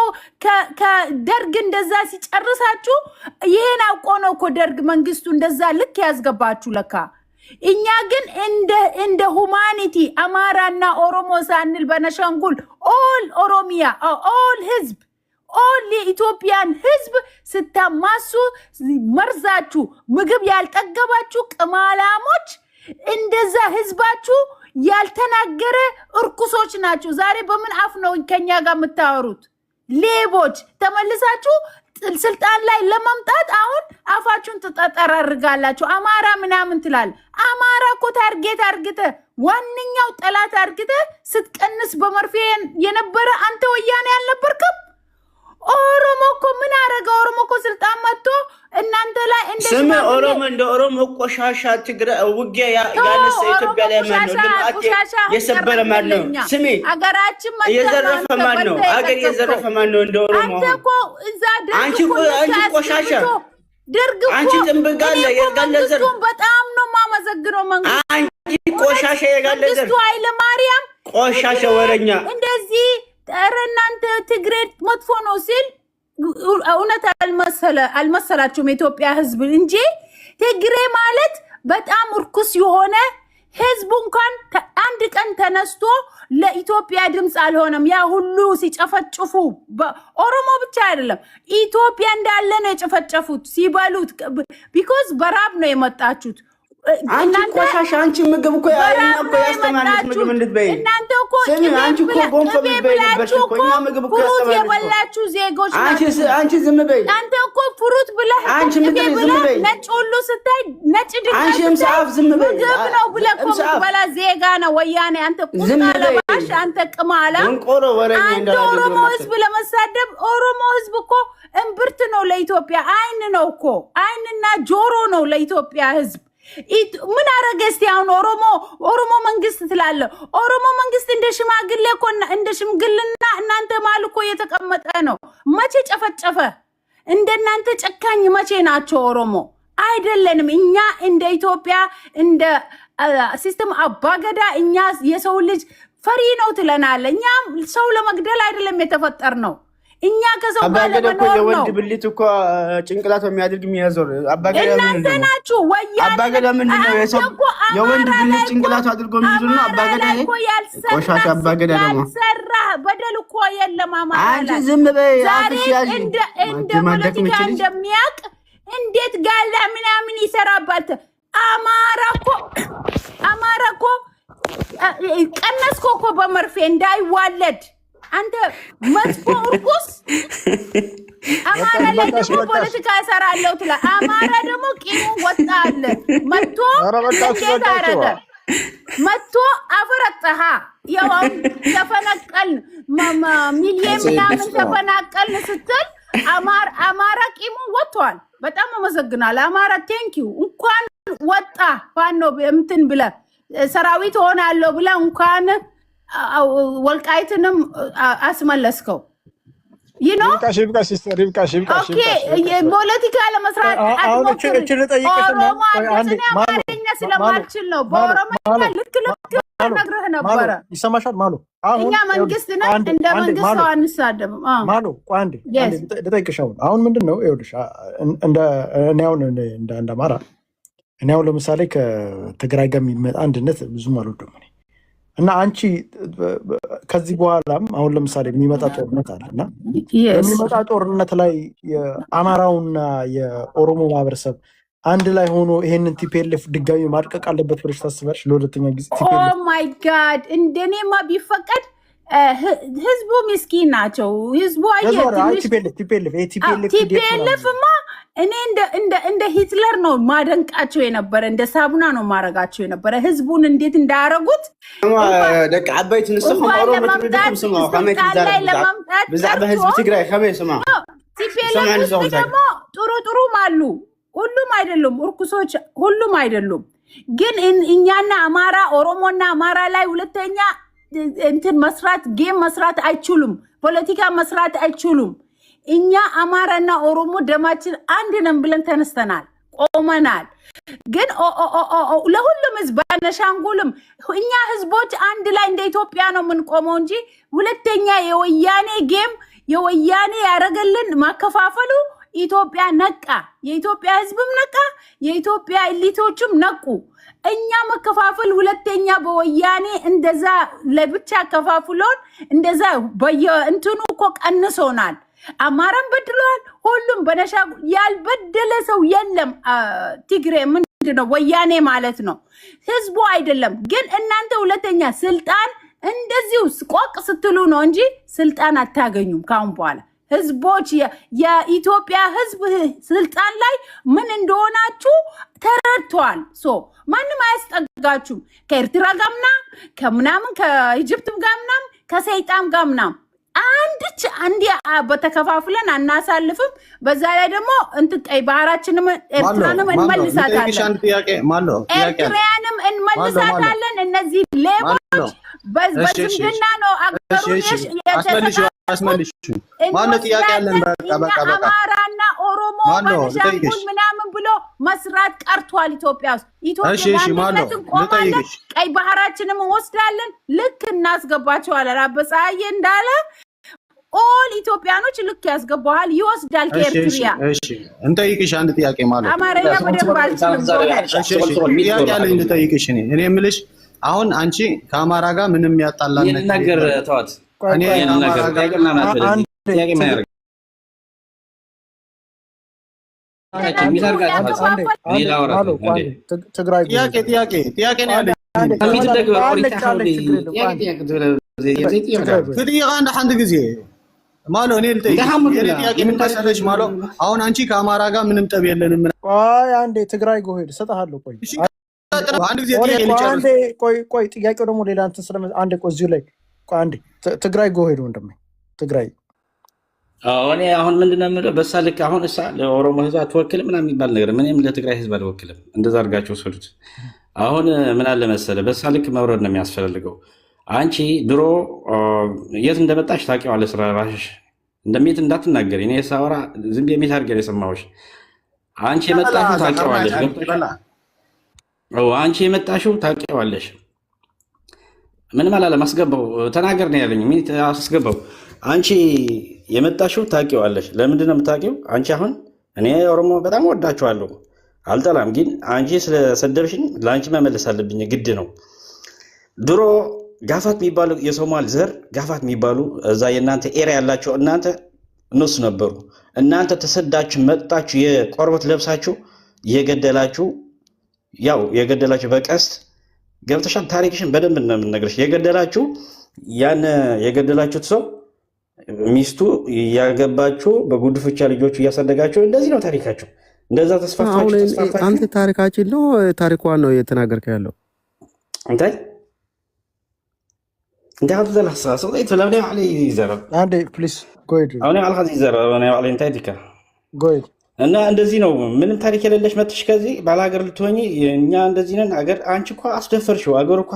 Speaker 4: ከደርግ እንደዛ ሲጨርሳችሁ ይሄን አውቆ ነው እኮ ደርግ መንግስቱ እንደዛ ልክ ያስገባችሁ ለካ። እኛ ግን እንደ ሁማኒቲ አማራና ኦሮሞ ሳንል በነሻንጉል ኦል ኦሮሚያ ኦል ህዝብ ኦል የኢትዮጵያን ህዝብ ስታማሱ መርዛችሁ ምግብ ያልጠገባችሁ ቅማላሞች እንደዛ ህዝባችሁ ያልተናገረ እርኩሶች ናቸው። ዛሬ በምን አፍ ነው ከኛ ጋር የምታወሩት? ሌቦች ተመልሳችሁ ስልጣን ላይ ለማምጣት አሁን አፋችሁን ተጠራርጋላችሁ። አማራ ምናምን ትላል። አማራ እኮ ታርጌት አርግተ ዋንኛው ጠላት አርግተ ስትቀንስ በመርፌ የነበረ አንተ ወያኔ ያልነበርክም። ኦሮሞ እኮ ምን አረገ? ኦሮሞ እኮ ስልጣን መጥቶ እናንተ ላይ እንደ
Speaker 1: ስም ኦሮሞ እንደ ኦሮሞ ቆሻሻ ትግረ ውጊያ ያነሰ ኢትዮጵያ ላይ ማን ነው? ልማት የሰበረ ማን ነው? ስሚ
Speaker 4: አገራችን
Speaker 1: የዘረፈ ማን ነው? አገር የዘረፈ ማን ነው? እንደ ኦሮሞ
Speaker 4: አንተ እኮ እዛ
Speaker 1: አንቺ ቆሻሻ
Speaker 4: ደርግ እኮ
Speaker 1: አንቺ ጥንብጋለ የጋለዘር
Speaker 4: በጣም ነው ማመሰግነው መንግስት።
Speaker 1: አንቺ ቆሻሻ የጋለዘር
Speaker 4: መንግስቱ ኃይለ ማርያም
Speaker 1: ቆሻሻ ወረኛ
Speaker 4: እንደዚህ ኧረ እናንተ ትግሬ መጥፎ ነው ሲል እውነት አልመሰላችሁም የኢትዮጵያ ህዝብ እንጂ ትግሬ ማለት በጣም እርኩስ የሆነ ህዝቡ እንኳን አንድ ቀን ተነስቶ ለኢትዮጵያ ድምጽ አልሆነም። ያ ሁሉ ሲጨፈጭፉ ኦሮሞ ብቻ አይደለም ኢትዮጵያ እንዳለ ነው የጨፈጨፉት ሲበሉት ቢኮዝ በራብ ነው የመጣችሁት።
Speaker 1: አንቺ ቆሻሻ አንቺ ምግብ እኮ ያስተማረች ምግብ እንድትበይ
Speaker 4: እናንተ እኮ
Speaker 1: አንቺ እኮ ጎንፎ ብትበይ እኮ እኛ ምግብ እኮ
Speaker 4: ፍሩት የበላችሁ ዜጎች
Speaker 1: አንቺ ዝም በይ።
Speaker 4: አንተ እኮ ፍሩት ብለህ
Speaker 1: አንቺ ምግብ ዝም በይ።
Speaker 4: ነጭ ሁሉ ስታይ ነጭ ድጋፍ
Speaker 1: አንቺ ምሳፍ ዝም በይ።
Speaker 4: ምግብ ነው ብለህ እኮ የምትበላ ዜጋ ነው ወያኔ። አንተ ቁጣለባሽ አንተ ቅማላ
Speaker 1: እንቆሮ ወረኛ
Speaker 4: አንተ ኦሮሞ ህዝብ ለመሳደብ ኦሮሞ ህዝብ እኮ እምብርት ነው ለኢትዮጵያ። አይን ነው እኮ አይንና ጆሮ ነው ለኢትዮጵያ ህዝብ። ምን አረገ እስቲ አሁን ኦሮሞ መንግስት ትላለ? ኦሮሞ መንግስት እንደ ሽማግሌ እኮ እንደ ሽምግልና እናንተ ማል እኮ የተቀመጠ ነው። መቼ ጨፈጨፈ? እንደናንተ ጨካኝ መቼ ናቸው? ኦሮሞ አይደለንም እኛ እንደ ኢትዮጵያ እንደ ሲስተም አባገዳ እኛ የሰው ልጅ ፈሪ ነው ትለናለ። እኛ ሰው ለመግደል አይደለም የተፈጠር ነው። እኛ ከሰው ጋር ለመኖር ነው።
Speaker 1: የወንድ ብልት እኮ ጭንቅላት የሚያድርግ የሚያዞር አባገዳ
Speaker 4: እናንተ ናችሁ። ወያኔ
Speaker 1: አባገዳ ምንድነው? የወንድ ብልት ጭንቅላት አድርጎ የሚይዙ ነው አባገዳ። ቆሻሻ አባገዳ ደግሞ
Speaker 4: ያልሰራ በደል እኮ የለም አማራ።
Speaker 1: አንቺ ዝም በይ። አፍሽ ያዥ
Speaker 4: እንደ ፖለቲካ እንደሚያውቅ እንዴት ጋላ ምናምን ይሰራባት አማራ እኮ ቀነስኮ እኮ በመርፌ እንዳይዋለድ አንተ መጥፎ እርኩስ አማራ ላይ ደግሞ ፖለቲካ እሰራለሁ ትላ አማራ ደግሞ ቂሙ ወጣ አለ መጥቶ እንዴት አረገ መጥቶ አፈረጠሃ ያው ተፈነቀል ሚሊየን ምናምን ተፈናቀል ስትል አማራ ቂሙ ወጥቷል። በጣም አመሰግናለሁ አማራ ቴንኪው እንኳን ወጣ ፋኖ እንትን ብለ ሰራዊት ሆናለሁ ብለ እንኳን ወልቃይትንም አስመለስከው
Speaker 5: ይብቃሽ
Speaker 4: ፖለቲካ ለመስራት አማርኛ ስለማልችል ነው በኦሮሞኛ ልክ ነግረህ ነበረ
Speaker 5: ይሰማሻል ማሉ
Speaker 4: እኛ መንግስት ነን እንደ መንግስት ሰው አንሳደብም
Speaker 5: ማሉ አንዴ ልጠይቅሽ አሁን ምንድነው ይኸውልሽ እኔ እንደ አማራ እኔ አሁን ለምሳሌ ከትግራይ ጋር የሚመጣ አንድነት ብዙም አልወደም እና አንቺ ከዚህ በኋላም አሁን ለምሳሌ የሚመጣ ጦርነት አለና የሚመጣ ጦርነት ላይ የአማራውና የኦሮሞ ማህበረሰብ አንድ ላይ ሆኖ ይሄንን ቲፒኤልኤፍ ድጋሚ ማድቀቅ አለበት ብለሽ ታስባለሽ? ለሁለተኛ ጊዜ
Speaker 4: ኦ ማይ ጋድ እንደኔማ ቢፈቀድ ህዝቡ ምስኪን ናቸው። ህዝቡ ቲፒኤልኤፍማ እኔ እንደ ሂትለር ነው ማደንቃቸው የነበረ እንደ ሳቡና ነው ማረጋቸው የነበረ ህዝቡን እንዴት እንዳያረጉት
Speaker 1: ደቅ አባይት ንስኹም ኦሮሞ ትብድኩም ስማው ከመይ ትዛረብ ብዛዕባ ህዝብ ትግራይ ከመይ ስማው
Speaker 4: ቲፒኤልኤፍ ደግሞ ጥሩ አሉ ሁሉም አይደሉም እርኩሶች ሁሉም አይደሉም ግን እኛና አማራ ኦሮሞና አማራ ላይ ሁለተኛ እንትን መስራት ጌም መስራት አይችሉም ፖለቲካ መስራት አይችሉም እኛ አማራና ኦሮሞ ደማችን አንድ ነን ብለን ተነስተናል ቆመናል ግን ለሁሉም ህዝብ በነሻንጉልም እኛ ህዝቦች አንድ ላይ እንደ ኢትዮጵያ ነው የምንቆመው እንጂ ሁለተኛ የወያኔ ጌም የወያኔ ያረገልን ማከፋፈሉ ኢትዮጵያ ነቃ የኢትዮጵያ ህዝብም ነቃ የኢትዮጵያ ኤሊቶችም ነቁ እኛ መከፋፈል ሁለተኛ በወያኔ እንደዛ ለብቻ ከፋፍሎን እንደዛ በየእንትኑ እኮ ቀንሶናል አማራም በድሏል ሁሉም በነሻ ያልበደለ ሰው የለም ትግሬ ምንድነው ወያኔ ማለት ነው ህዝቡ አይደለም ግን እናንተ ሁለተኛ ስልጣን እንደዚሁ ቆቅ ስትሉ ነው እንጂ ስልጣን አታገኙም ካሁን በኋላ ህዝቦች የኢትዮጵያ ህዝብ ስልጣን ላይ ምን እንደሆናችሁ ተረድቷል ማንም አያስጠጋችሁም ከኤርትራ ጋምና ከምናምን ከኢጅፕት ጋምና ከሰይጣን ጋምና አንድ በተከፋፍለን አናሳልፍም በዛ ላይ ደግሞ ቀይ ባህራችንም ኤርትራንም እንመልሳታለን ኤርትራንም እንመልሳታለን እነዚህ ሌቦች በዝምድና ነው አገሩን
Speaker 3: ማነው ጥያቄ ያለን በቃ
Speaker 4: አማራና ኦሮሞ በሻንጉል ምናምን ብሎ መስራት ቀርቷል ኢትዮጵያ ውስጥ ኢትዮጵያ ቀይ ባህራችንም ወስዳለን ልክ እናስገባቸዋለን አበሳዬ እንዳለ ኦል ኢትዮጵያኖች ልክ ያስገባዋል ይወስዳል ከኤርትሪያ
Speaker 3: እሺ እንጠይቅሽ አንድ ጥያቄ ማለት
Speaker 4: አማርኛ በደንብ አልችልም
Speaker 3: ጥያቄ አለኝ ልጠይቅሽ እኔ የምልሽ አሁን አንቺ ከአማራ ጋር ምንም ያጣላን
Speaker 8: ነገር ተዋት
Speaker 3: እኔ አማራ ጋር
Speaker 8: ጥያቄ ምን ያደርግ
Speaker 5: ትግራይ
Speaker 3: ጥያቄ ነው ያለኝ ጥያቄ አንድ ጊዜ ማለው እኔ ጥያቄ ምን መሰለሽ ማለው አሁን አንቺ ከአማራ ጋር ምንም ጠብ የለንም
Speaker 5: አንዴ ትግራይ ጎሄድ ሰጣሃለሁ ቆይ
Speaker 3: አንድ ጊዜ ጥያቄ ልጨርስ
Speaker 5: ቆይ ጥያቄው ደግሞ ሌላ እንትን ስለምን አንዴ ቆይ እዚሁ ላይ ቆይ አንዴ ትግራይ ጎሄድ ወንድሜ ትግራይ
Speaker 8: እኔ አሁን ምንድነው የምለው በሳ ልክ አሁን እሳ ለኦሮሞ ህዝብ አትወክልም ምናምን የሚባል ነገር ምንም ለትግራይ ህዝብ አልወክልም እንደዛ አድርጋቸው ሰሉት አሁን ምን አለ መሰለ በሳ ልክ መውረድ ነው የሚያስፈልገው አንቺ ድሮ የት እንደመጣሽ ታውቂዋለሽ ስራራሽ እንደሚት እንዳትናገሪ እኔ ሳወራ ዝም ብዬ አድርገን የሰማሁሽ አንቺ የመጣሽው ታውቂዋለሽ አንቺ የመጣሽው ታውቂዋለሽ ምንም አላለም አስገባው ተናገር ነው ያለኝ ምን አስገባው አንቺ የመጣሽው ታውቂዋለሽ ለምንድን ነው የምታውቂው አንቺ አሁን እኔ ኦሮሞ በጣም ወዳችኋለሁ አልጠላም ግን አንቺ ስለሰደብሽኝ ለአንቺ መመለስ አለብኝ ግድ ነው ድሮ ጋፋት የሚባሉ የሶማል ዘር ጋፋት የሚባሉ እዛ የእናንተ ኤሪያ ያላቸው እናንተ እነሱ ነበሩ እናንተ ተሰዳችሁ መጣችሁ የቆርበት ለብሳችሁ የገደላችሁ ያው የገደላችሁ በቀስት ገብተሻል። ታሪክሽን በደንብ ነው የምነግርሽ። የገደላችሁ ያን የገደላችሁት ሰው ሚስቱ ያገባችሁ በጉድፍቻ ልጆቹ እያሳደጋችሁ እንደዚህ ነው ታሪካችሁ። እንደዛ ተስፋፋችሁ።
Speaker 10: አንተ ታሪካችን ነው ታሪኳን ነው እየተናገርከ ያለው
Speaker 8: እንታይ انت هذا الحساس صديت ولا بني علي زرب
Speaker 5: عندي بليز جويد
Speaker 8: انا على هذه زرب انا على انت ديكا
Speaker 5: جويد
Speaker 8: እና እንደዚህ ነው ምንም ታሪክ የሌለሽ መጥሽ ከዚህ ባላገር ልትሆኚ እኛ እንደዚህ ነን አገር አንቺ እኮ አስደፈርሽው አገር እኮ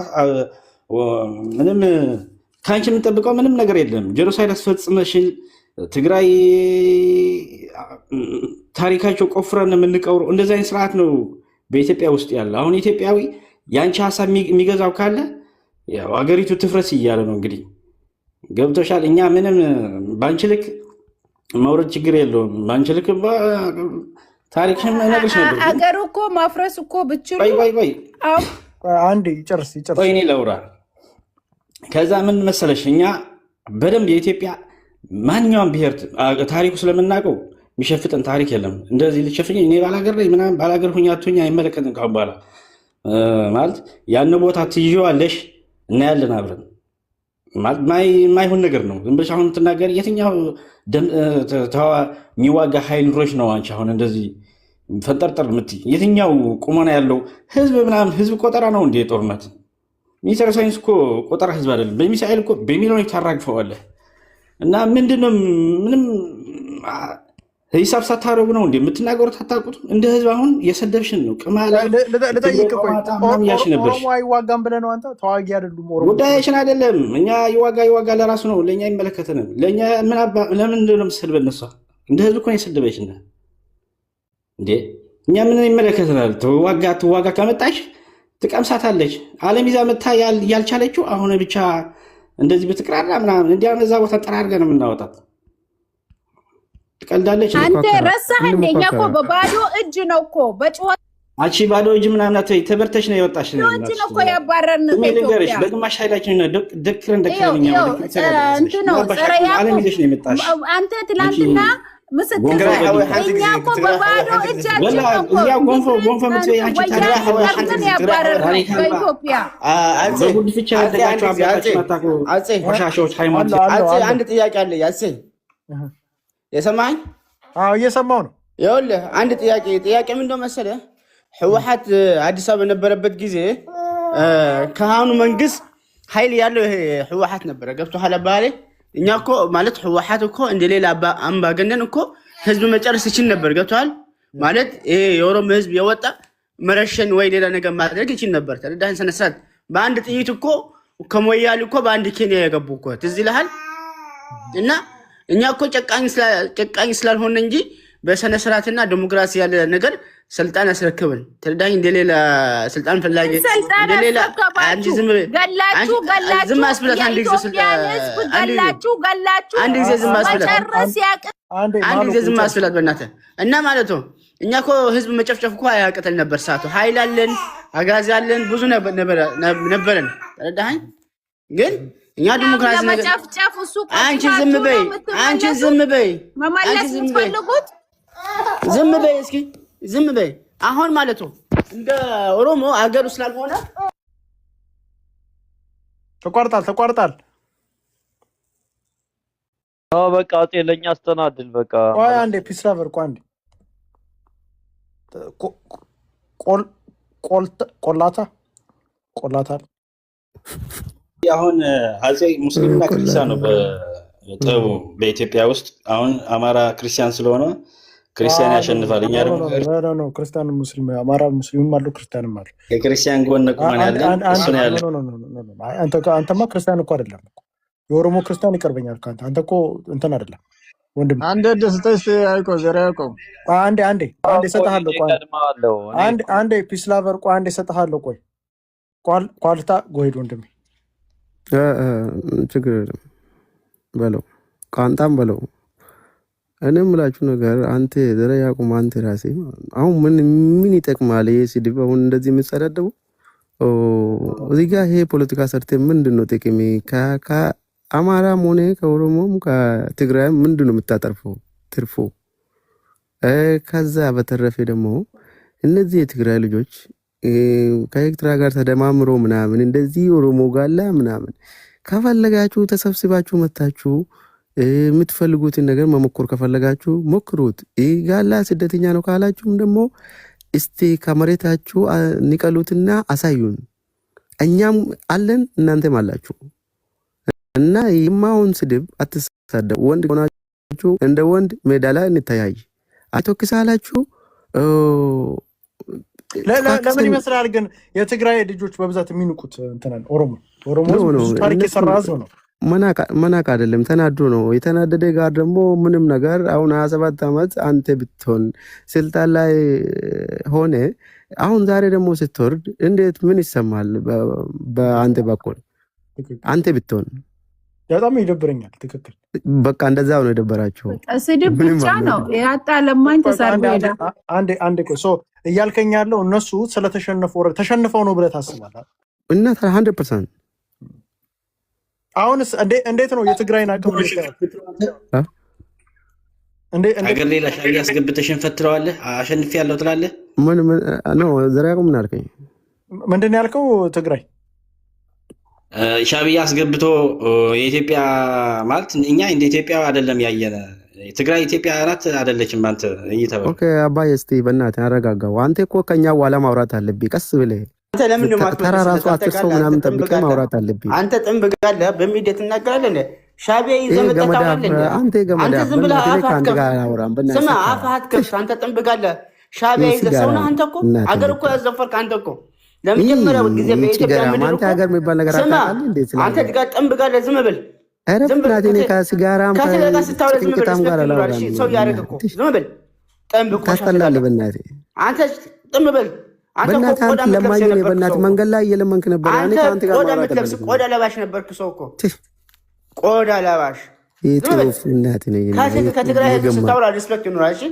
Speaker 8: ምንም ካንቺ የምንጠብቀው ምንም ነገር የለም ጄኖሳይድ አስፈጽመሽ ትግራይ ታሪካቸው ቆፍረን የምንቀብረው እንደዚህ አይነት ስርዓት ነው በኢትዮጵያ ውስጥ ያለ አሁን ኢትዮጵያዊ ያንቺ ሐሳብ የሚገዛው ካለ ያው አገሪቱ ትፍረስ እያለ ነው እንግዲህ ገብቶሻል እኛ ምንም ባንቺ ልክ መውረድ ችግር የለውም ባንቺ ልክ ታሪክሽን ነገርሽ ነበር
Speaker 4: አገሩ እኮ ማፍረስ እኮ ብቻ
Speaker 8: ወይ
Speaker 5: አንዴ ይጨርስ
Speaker 8: ወይ እኔ ለውራ ከዛ ምን መሰለሽ እኛ በደንብ የኢትዮጵያ ማንኛውም ብሔር ታሪኩ ስለምናውቀው የሚሸፍጠን ታሪክ የለም እንደዚህ ልትሸፍኝ እኔ ባላገር ላይ ምናምን ባላገር ሁኛቱኛ አይመለከትም ካሁን በኋላ ማለት ያን ቦታ ትይዋለሽ እና ያለን አብረን ማለት ማይሆን ነገር ነው ዝም ብለሽ አሁን ትናገር የትኛው የሚዋጋ ኃይል ኑሮሽ ነው አንቺ አሁን እንደዚህ ፈንጠርጠር ምትይ የትኛው ቁመና ያለው ህዝብ ምናምን ህዝብ ቆጠራ ነው እንደ ጦርነት ሚሊተሪ ሳይንስ እኮ ቆጠራ ህዝብ አይደለም በሚሳኤል እኮ በሚሊዮኖች ታራግፈዋለህ እና ምንድነው ምንም ሂሳብ ሳታረጉ ነው እንዴ የምትናገሩት አታውቁት እንደ ህዝብ አሁን የሰደብሽን ነው ቅማላ
Speaker 5: ለጠይቅ ቆይ ኦሮሞ አይዋጋም ብለህ ነው አንተ ተዋጊ አይደሉም ኦሮሞ
Speaker 8: ጉዳያችን አይደለም እኛ ይዋጋ ለራሱ ነው ለኛ አይመለከተንም ለኛ ለምን እንደሆነ መስልበል ነሳ እንደ ህዝብ እኮ የሰደበሽ እንዴ እኛ ምን ይመለከተናል ተዋጋ ከመጣሽ ትቀምሳታለች ዓለም ይዛ መታ ያልቻለችው አሁን ብቻ እንደዚህ በትቅራራ ምናምን እንዲያው እዛ ቦታ ጠራርገን የምናወጣት ትቀልዳለች
Speaker 4: አንተ ረሳኸኝ እኛ እኮ በባዶ እጅ ነው እኮ በጭዋት
Speaker 8: አንቺ ባዶ እጅ ምናምን አትይ ተበርተሽ ነው የወጣሽ ነው
Speaker 4: እጅ ነው እኮ ያባረርን
Speaker 8: ኢትዮጵያ በግማሽ ኃይላችን ነው ደክረን ነው
Speaker 4: እንት ነው
Speaker 8: ዓለም ይዘሽ ነው የመጣሽ
Speaker 4: አንተ ትላንትና ምስክር እኛ እኮ በባዶ እጃችን ነው እኮ
Speaker 8: ያ ጎንፎ ምትይ አንቺ ታዲያ
Speaker 4: ያባረርን በኢትዮጵያ
Speaker 8: በጉድፍቻ ያደጋችሁ አባታችን አታውቁ ቆሻሻዎች ሃይማኖት
Speaker 1: አንድ ጥያቄ አለ ያሴ የሰማኝ
Speaker 5: አዎ እየሰማው ነው
Speaker 1: ይኸውልህ አንድ ጥያቄ ምን እንደው መሰለህ ህወሓት አዲስ አበባ በነበረበት ጊዜ ከአሁኑ መንግስት ኃይል ያለው ይሄ ህወሓት ነበር ገብቶሃል አባሌ እኛ እኮ ማለት ህወሓት እኮ እንደሌላ አምባገነን እኮ ህዝብ መጨረስ ይችል ነበር ገብቶሃል ማለት ይሄ የኦሮሞ ህዝብ የወጣ መረሸን ወይ ሌላ ነገር ማድረግ ይችል ነበር ተረዳኸኝ ሰነሳት በአንድ ጥይት እኮ ከሞያሌ እኮ በአንድ ኬንያ የገቡ እኮ ትዝ ይልሃል እና እኛ እኮ ጨቃኝ ስላልሆነ እንጂ በሰነ ስርዓትና ዲሞክራሲ ያለ ነገር ስልጣን አስረክብን ተረዳኝ እንደሌላ ስልጣን ፈላጊ እንደሌላ አንጂ ዝም አስብላት አንድ ጊዜ ስልጣን አንድ ጊዜ ዝም አስብላት በእናትህ እና ማለት ነው እኛ እኮ ህዝብ መጨፍጨፍ እኮ አያቅተል ነበር ሰዓቱ ኃይል አለን አጋዝ አለን ብዙ ነበረን ተረዳኸኝ ግን እኛ ዲሞክራሲ ነገር
Speaker 4: መጨፍጨፍ እሱ
Speaker 1: አንቺ ዝም በይ
Speaker 4: መመለስ የምትፈልጉት
Speaker 1: እስኪ ዝም በይ አሁን ማለት ነው እንደ ኦሮሞ አገሩ ስላልሆነ
Speaker 5: ተቋርጣል
Speaker 9: በቃ አጤ ለኛ አስተናድል በቃ
Speaker 5: ቆይ አንዴ ፒስ ላቨር ቆይ አንዴ ቆላታ
Speaker 8: አሁን አጼ ሙስሊምና ክርስቲያን ነው በጥበቡ በኢትዮጵያ ውስጥ አሁን አማራ ክርስቲያን ስለሆነ ክርስቲያን ያሸንፋል እኛ
Speaker 5: ደግሞ ክርስቲያን ሙስሊም አማራ ሙስሊምም አለው ክርስቲያንም አለው
Speaker 8: የክርስቲያን ጎን ቆመን ያለን እሱ ነው ያለው
Speaker 5: አንተማ ክርስቲያን እኮ አይደለም የኦሮሞ ክርስቲያን ይቀርበኛል ካንተ አንተ እኮ እንትን አይደለም ወንድም
Speaker 2: አንዴ ደስተሽ አይቆ ዘራ አይቆ
Speaker 5: አንዴ ሰጣሃለሁ ቆይ አንዴ ፒስ ላቨር ቆይ አንዴ ሰጣሃለሁ ቆይ ኳልታ ጎይድ ወንድሜ
Speaker 10: ችግር በለው ቃንጣም በለው እኔ የምላችሁ ነገር አንተ ዘረ ያቁም አንተ ራሴ አሁን ምን ይጠቅማል ይሄ ስድብ አሁን እንደዚህ የምትሰዳደቡ እዚህ ጋር ይሄ ፖለቲካ ሰርተ ምንድነው ጥቅሜ ከአማራም ሆነ ከኦሮሞም ከትግራይም ምንድነው የምታጠርፈው ትርፎ ከዛ በተረፈ ደግሞ እነዚህ የትግራይ ልጆች ከኤርትራ ጋር ተደማምሮ ምናምን እንደዚህ ኦሮሞ ጋላ ምናምን ከፈለጋችሁ ተሰብስባችሁ መታችሁ የምትፈልጉትን ነገር መሞከር ከፈለጋችሁ ሞክሩት። ጋላ ስደተኛ ነው ካላችሁም ደግሞ እስቲ ከመሬታችሁ ንቀሉትና አሳዩን። እኛም አለን እናንተም አላችሁ እና የማውን ስድብ አትሳደቡ። ወንድ ሆናችሁ እንደ ወንድ ሜዳ ላይ እንተያይ። አትወክሳላችሁ።
Speaker 5: ለምን ይመስላል ግን የትግራይ ልጆች በብዛት የሚንቁት እንትናል ኦሮሞ ብዙ ታሪክ የሰራ ህዝብ ነው።
Speaker 10: መናቅ አይደለም፣ ተናዶ ነው። የተናደደ ጋር ደግሞ ምንም ነገር አሁን 27 ዓመት አንተ ብትሆን ስልጣን ላይ ሆነ አሁን ዛሬ ደግሞ ስትወርድ እንዴት ምን ይሰማል? በአንተ በኩል አንተ ብትሆን
Speaker 5: በጣም ይደብረኛል። ትክክል
Speaker 10: በቃ እንደዛው ነው የደበራቸው።
Speaker 4: ስድብ ብቻ ነው ያጣ ለማኝ ተሳርበዳ
Speaker 5: አንድ ቆይ እያልከኝ ያለው እነሱ ተሸንፈው ነው ብለህ ታስባለህ?
Speaker 10: እና 100%
Speaker 5: አሁንስ እንዴት ነው የትግራይን አቅም
Speaker 8: አገር ሌላ ሻዕቢያ አስገብተሽን ፈትለዋለህ አሸንፊያለሁ ትላለህ?
Speaker 10: ምን ነው ዘራቁ ምን አልከኝ?
Speaker 5: ምንድን ነው ያልከው? ትግራይ
Speaker 8: ሻዕቢያ አስገብቶ የኢትዮጵያ ማለት እኛ እንደ ኢትዮጵያ አይደለም ያየነ። ትግራይ ኢትዮጵያ ናት አይደለችም። አንተ እይተበል።
Speaker 10: ኦኬ አባዬ እስቲ በእናትህ አረጋጋው። አንተ እኮ ከኛ በኋላ ማውራት አለብኝ ቀስ ብለህ።
Speaker 1: አንተ ለምን ነው
Speaker 10: ተራራሱ 10 ሰው ምናምን ጠብቀህ ማውራት አለብኝ።
Speaker 1: አንተ ጥንብጋለህ በሚዲያ ትናገራለህ። ሻዕቢያ ይዘመጣታለህ።
Speaker 10: አንተ ገመዳ
Speaker 1: ዝም ብለህ
Speaker 10: ከአንተ ጋር አውራም። በእናትህ
Speaker 1: ስማ አፋት ከፍ አንተ ጥንብጋለህ። ሻዕቢያ ይዘሰውና አንተ እኮ አገር እኮ ያዘፈርክ አንተ እኮ ለመጀመሪያው ጊዜ በኢትዮጵያ ምድር
Speaker 10: አንተ ሀገር የሚባል ነገር አታውቃለህ እንዴ?
Speaker 1: አንተ ጋር ጥንብጋለህ። ዝም ብል
Speaker 10: ዝም ብል እኔ ከሲጋራም ከጭንቅታም ጋር አላወራም።
Speaker 1: ሰው ያደረገ እኮ ዝም ብል ጥንብ
Speaker 10: ታስጠላለህ። በእናትህ
Speaker 1: አንተ ጥንብ ብል
Speaker 10: በእናትህ አንተ ለማኝ ነህ። በእናትህ መንገድ ላይ እየለመንክ ነበር። እኔ ከአንተ ጋር
Speaker 1: ቆዳ የምትለብስ ቆዳ ለባሽ ነበርክ። ሰው እኮ ቆዳ ለባሽ ከትግራይ ህዝብ ስታወራ ሪስፔክት ይኖራል። እሺ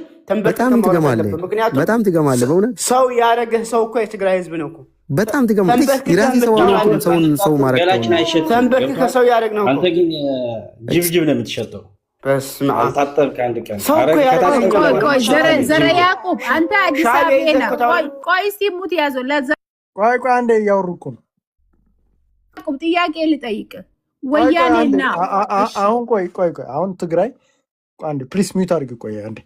Speaker 10: በጣም ትገማለህ። በጣም ትገማለህ። በእውነት
Speaker 1: ሰው ያደረገህ ሰው እኮ የትግራይ ህዝብ ነው እኮ።
Speaker 10: በጣም ትገማለህ። የራስህ ሰው ማረግ
Speaker 1: ተንበርክ ከሰው ያደረግ ነው።
Speaker 8: አንተ ግን ጅብጅብ ነው የምትሸጠው።
Speaker 1: በስመ አብ
Speaker 8: አልታጠብክ አንድ ቀን
Speaker 1: ሰው እኮ ያደረግ
Speaker 4: ቆይ ዘረ ያዕቆብ አንተ አዲስ አበባ ነህ። ቆይ እስኪ ሙት ያዘው ለዛ
Speaker 5: ቆይ አንዴ እያወሩ እኮ ነው።
Speaker 4: ያዕቆብ ጥያቄ ልጠይቅህ ወያኔና
Speaker 5: አሁን ቆይ አሁን ትግራይ አንዴ ፕሊስ ሚዩት አድርግ። ቆይ አንዴ